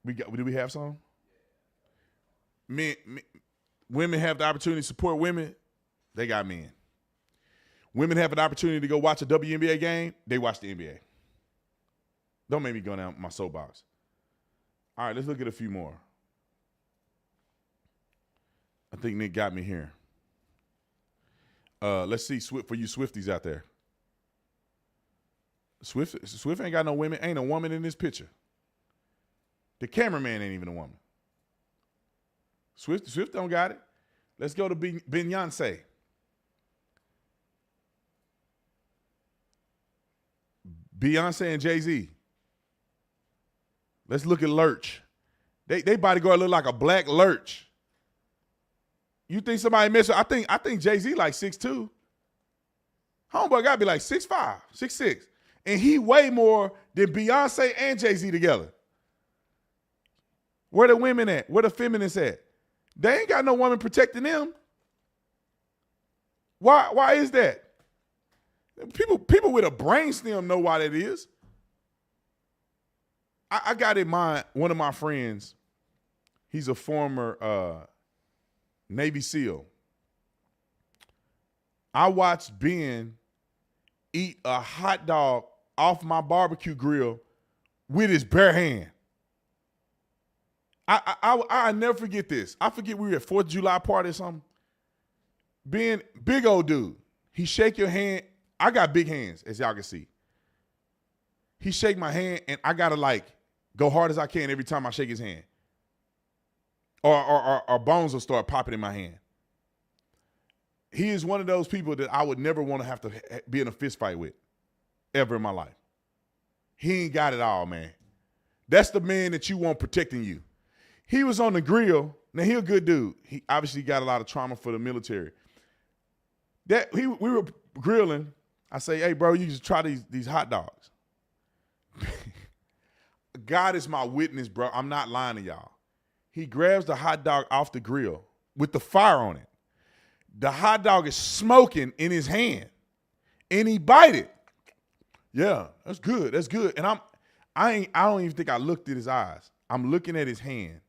them. Do we have some? Women have the opportunity to support women. They got men. Women have an opportunity to go watch a WNBA game. They watch the NBA. Don't make me go down my soapbox. All right, let's look at a few more. I think Nick got me here. Let's see for you Swifties out there. Swift ain't got no women. Ain't a woman in this picture. The cameraman ain't even a woman. Swift don't got it. Let's go to Beyonce. Beyonce and Jay-Z. Let's look at Lurch. They bodyguard look like a black Lurch. You think somebody mess with? I think Jay-Z like 6'2". Homeboy gotta be like 6'5", 6'6". And he way more than Beyonce and Jay-Z together. Where the women at? Where the feminists at? They ain't got no woman protecting them. Why is that? People with a brain stem know why that is. I got in mind, one of my friends, he's a former Navy SEAL. I watched Ben eat a hot dog off my barbecue grill with his bare hand. I never forget this. I forget we were at 4th of July party or something. Ben, big old dude. He shake your hand. I got big hands, as y'all can see. He shake my hand, and I gotta like go hard as I can every time I shake his hand. Or bones will start popping in my hand. He is one of those people that I would never want to have to be in a fist fight with ever in my life. He ain't got it all, man. That's the man that you want protecting you. He was on the grill. Now, he a good dude. He obviously got a lot of trauma for the military. We were grilling. I say, hey, bro, you just try these hot dogs. God is my witness, bro. I'm not lying to y'all. He grabs the hot dog off the grill with the fire on it. The hot dog is smoking in his hand, and he bite it. Yeah, that's good. That's good. And I don't even think I looked at his eyes. I'm looking at his hand,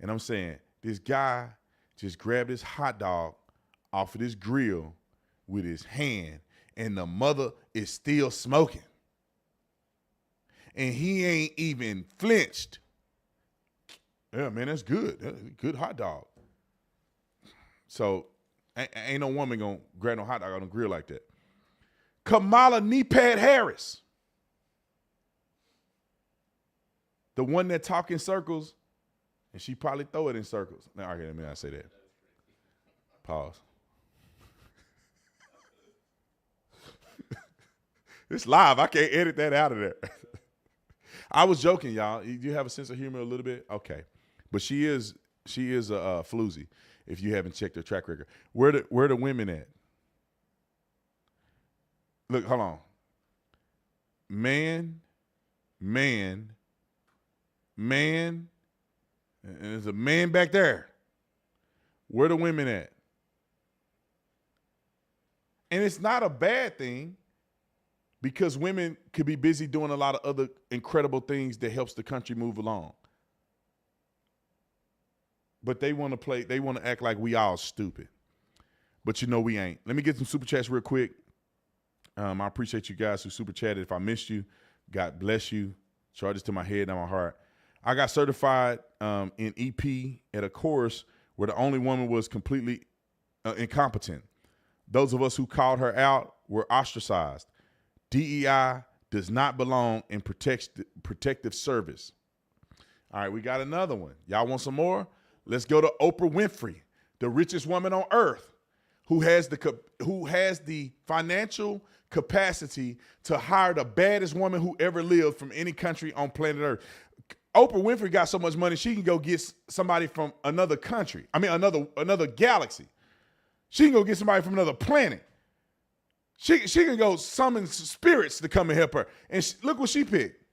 and I'm saying, this guy just grabbed this hot dog off of this grill with his hand, and the mother is still smoking. And he ain't even flinched. Yeah, man, that's good. That's a good hot dog. So ain't no woman gonna grab no hot dog on the grill like that. Kamala Knee-Pad Harris. The one that talk in circles, and she probably throw it in circles. Now, okay, let me not say that. Pause. It's live. I can't edit that out of there. I was joking, y'all. You do have a sense of humor a little bit? Okay. But she is a floozy if you haven't checked her track record. Where the women at? Look, hold on. Man, and there's a man back there. Where the women at? And it's not a bad thing because women could be busy doing a lot of other incredible things that helps the country move along. But they want to act like we all stupid. But you know we ain't. Let me get some super chats real quick. I appreciate you guys who super chatted. If I missed you, God bless you. Charges to my head and my heart. I got certified in EP at a course where the only woman was completely incompetent. Those of us who called her out were ostracized. DEI does not belong in protective service. All right, we got another one. Y'all want some more? Let's go to Oprah Winfrey, the richest woman on earth, who has the financial capacity to hire the baddest woman who ever lived from any country on planet Earth. Oprah Winfrey got so much money she can go get somebody from another country. I mean, another galaxy. She can go get somebody from another planet. She can go summon spirits to come and help her. And look what she picked.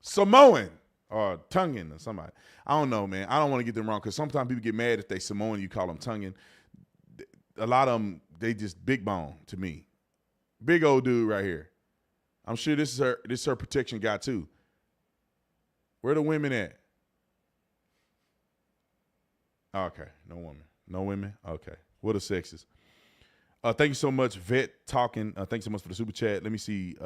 Samoan or Tongan or somebody. I don't know, man. I don't want to get them wrong because sometimes people get mad if they Samoan, you call them Tongan. A lot of them, they just big bone to me. Big old dude right here. I'm sure this is her protection guy too. Where the women at? Okay, no woman. No women? Okay. What a sexist. Thank you so much, Vet Talking. Thank you so much for the super chat. Let me see.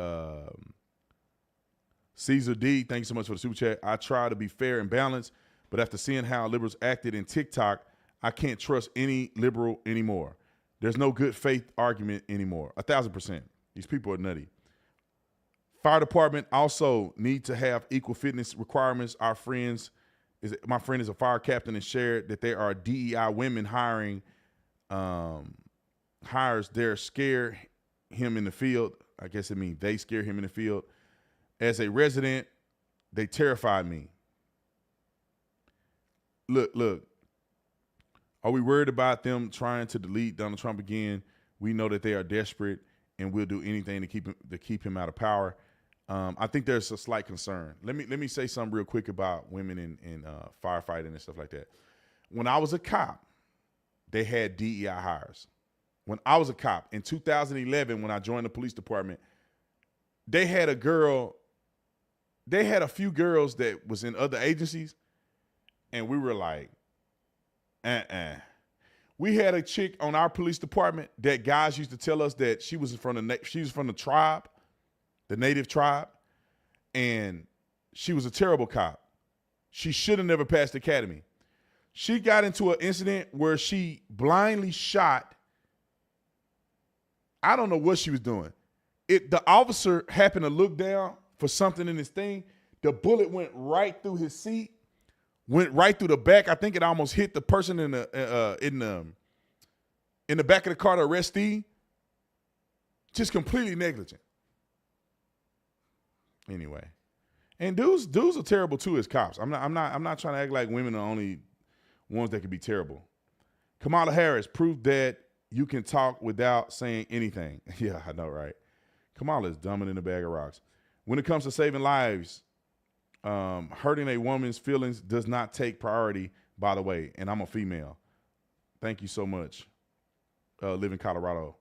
Caesar D, thank you so much for the super chat. I try to be fair and balanced, but after seeing how liberals acted in TikTok, I can't trust any liberal anymore. There's no good faith argument anymore. 1,000%. These people are nutty. Fire department also need to have equal fitness requirements. My friend is a fire captain and shared that there are DEI women hiring hires there scare him in the field. I guess it means they scare him in the field. As a resident, they terrified me. Look. Are we worried about them trying to delete Donald Trump again? We know that they are desperate and will do anything to keep him out of power. I think there's a slight concern. Let me say something real quick about women in firefighting and stuff like that. When I was a cop, they had DEI hires. When I was a cop in 2011, when I joined the police department, they had a few girls that was in other agencies, and we were like, We had a chick on our police department that guys used to tell us that she was from the tribe, the native tribe, and she was a terrible cop. She should have never passed the academy. She got into an incident where she blindly shot I don't know what she was doing. The officer happened to look down for something in his thing. The bullet went right through his seat, went right through the back. I think it almost hit the person in the back of the car, the arrestee. Just completely negligent. Anyway, and dudes are terrible too as cops. I'm not trying to act like women are only ones that can be terrible. Kamala Harris proved that you can talk without saying anything. Yeah, I know, right? Kamala is dumber than a bag of rocks. When it comes to saving lives, hurting a woman's feelings does not take priority, by the way, and I'm a female. Thank you so much. Live in Colorado.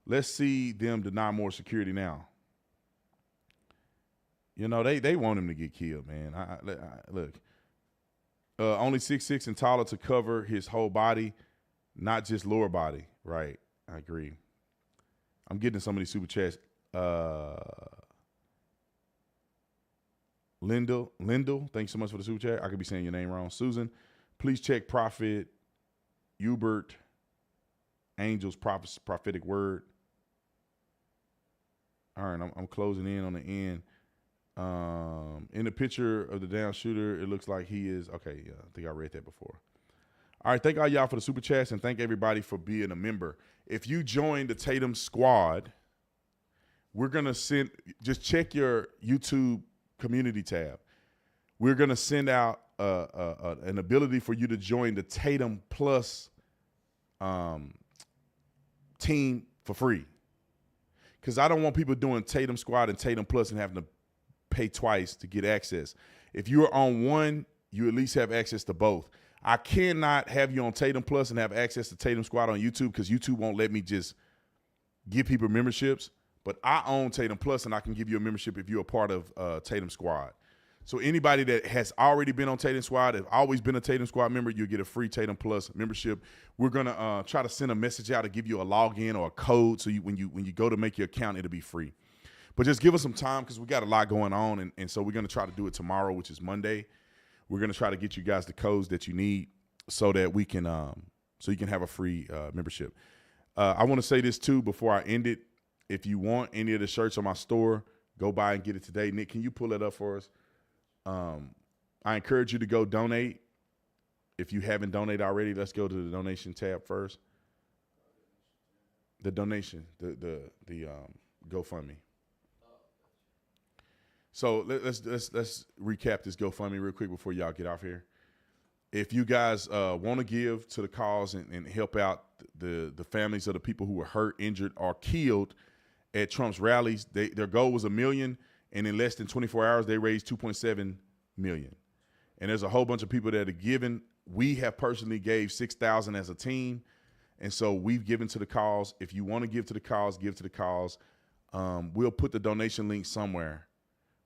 Let's see them deny more security now. You know, they want him to get killed, man. Look, only 6'6" and taller to cover his whole body, not just lower body. Right, I agree. I'm getting some of these super chats. Lindell, thanks so much for the super chat. I could be saying your name wrong. Susan, please check Prophet Hubert Angel's prophetic word. All right, I'm closing in on the end. In the picture of the down shooter, it looks like he is, okay, yeah, I think I read that before. All right, thank all y'all for the super chats, and thank everybody for being a member. If you join the Tatum squad, we're going to just check your YouTube community tab. We're going to send out an ability for you to join the Tatum Plus team for free. Because I don't want people doing Tatum Squad and Tatum Plus and having to pay twice to get access. If you are on one, you at least have access to both. I cannot have you on Tatum Plus and have access to Tatum Squad on YouTube because YouTube won't let me just give people memberships. But I own Tatum Plus, and I can give you a membership if you're a part of Tatum Squad. So anybody that has already been on Tatum Squad, have always been a Tatum Squad member, you'll get a free Tatum Plus membership. We're gonna try to send a message out to give you a login or a code, so when you go to make your account, it'll be free. But just give us some time because we got a lot going on, and so we're gonna try to do it tomorrow, which is Monday. We're gonna try to get you guys the codes that you need so that we can so you can have a free membership. I want to say this too before I end it. If you want any of the shirts on my store, go buy and get it today. Nick, can you pull that up for us? I encourage you to go donate. If you haven't donated already, let's go to the donation tab first. The donation, the GoFundMe. So let's recap this GoFundMe real quick before y'all get off here. If you guys want to give to the cause and help out the families of the people who were hurt, injured, or killed at Trump's rallies, their goal was $1 million. And in less than 24 hours, they raised $2.7 million. And there's a whole bunch of people that are giving. We have personally gave $6,000 as a team. And so we've given to the cause. If you want to give to the cause, give to the cause. We'll put the donation link somewhere.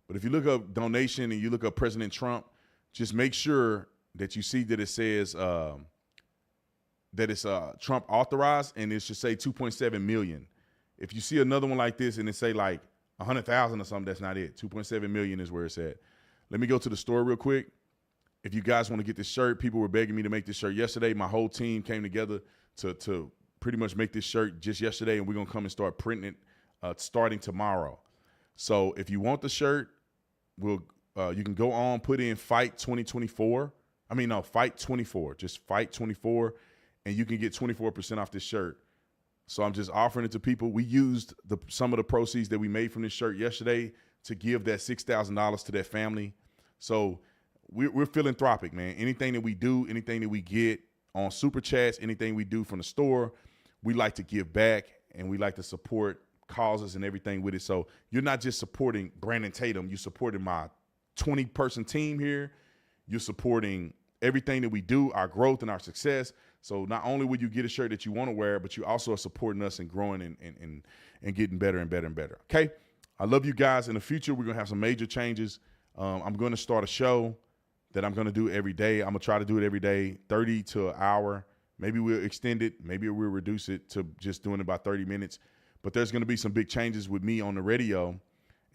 But if you look up donation and you look up President Trump, just make sure that you see that it says that it's Trump authorized, and it should say 2.7 million. If you see another one like this and it say like 100,000 or something, that's not it. 2.7 million is where it's at. Let me go to the store real quick. If you guys want to get this shirt, people were begging me to make this shirt yesterday. My whole team came together to pretty much make this shirt just yesterday, and we're going to come and start printing it starting tomorrow. So if you want the shirt, you can go on, put in Fight 2024. I mean, no, Fight 24. Just Fight 24, and you can get 24% off this shirt. So I'm just offering it to people. We used some of the proceeds that we made from this shirt yesterday to give that $6,000 to that family. So we're philanthropic, man. Anything that we do, anything that we get on Super Chats, anything we do from the store, we like to give back, and we like to support causes and everything with it. So you're not just supporting Brandon Tatum. You're supporting my 20-person team here. You're supporting everything that we do, our growth and our success. So not only will you get a shirt that you want to wear, but you also are supporting us and growing and getting better and better and better. Okay? I love you guys. In the future, we're going to have some major changes. I'm going to start a show that I'm going to do every day. I'm going to try to do it every day, 30 to an hour. Maybe we'll extend it. Maybe we'll reduce it to just doing about 30 minutes. But there's going to be some big changes with me on the radio,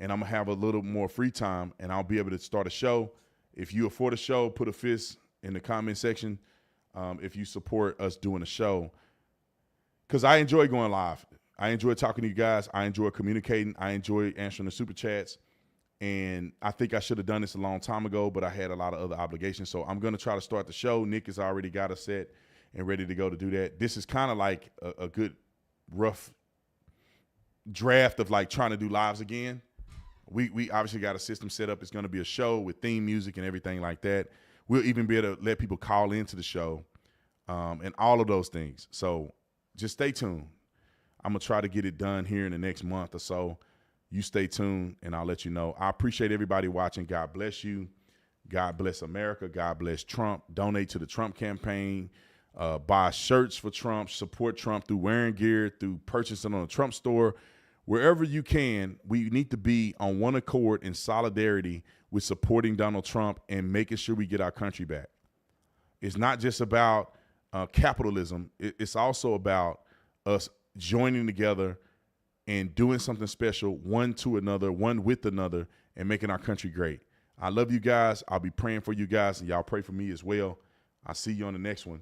and I'm going to have a little more free time, and I'll be able to start a show. If you afford a show, put a fist in the comment section if you support us doing a show, because I enjoy going live. I enjoy talking to you guys. I enjoy communicating. I enjoy answering the super chats. And I think I should have done this a long time ago, but I had a lot of other obligations. So I'm going to try to start the show. Nick has already got us set and ready to go to do that. This is kind of like a good rough draft of like trying to do lives again. We obviously got a system set up. It's going to be a show with theme music and everything like that. We'll even be able to let people call into the show and all of those things. So just stay tuned. I'm going to try to get it done here in the next month or so. You stay tuned, and I'll let you know. I appreciate everybody watching. God bless you. God bless America. God bless Trump. Donate to the Trump campaign. Buy shirts for Trump. Support Trump through wearing gear, through purchasing on the Trump store. Wherever you can, we need to be on one accord in solidarity with supporting Donald Trump and making sure we get our country back. It's not just about capitalism. It's also about us joining together and doing something special, one to another, one with another, and making our country great. I love you guys. I'll be praying for you guys, and y'all pray for me as well. I'll see you on the next one.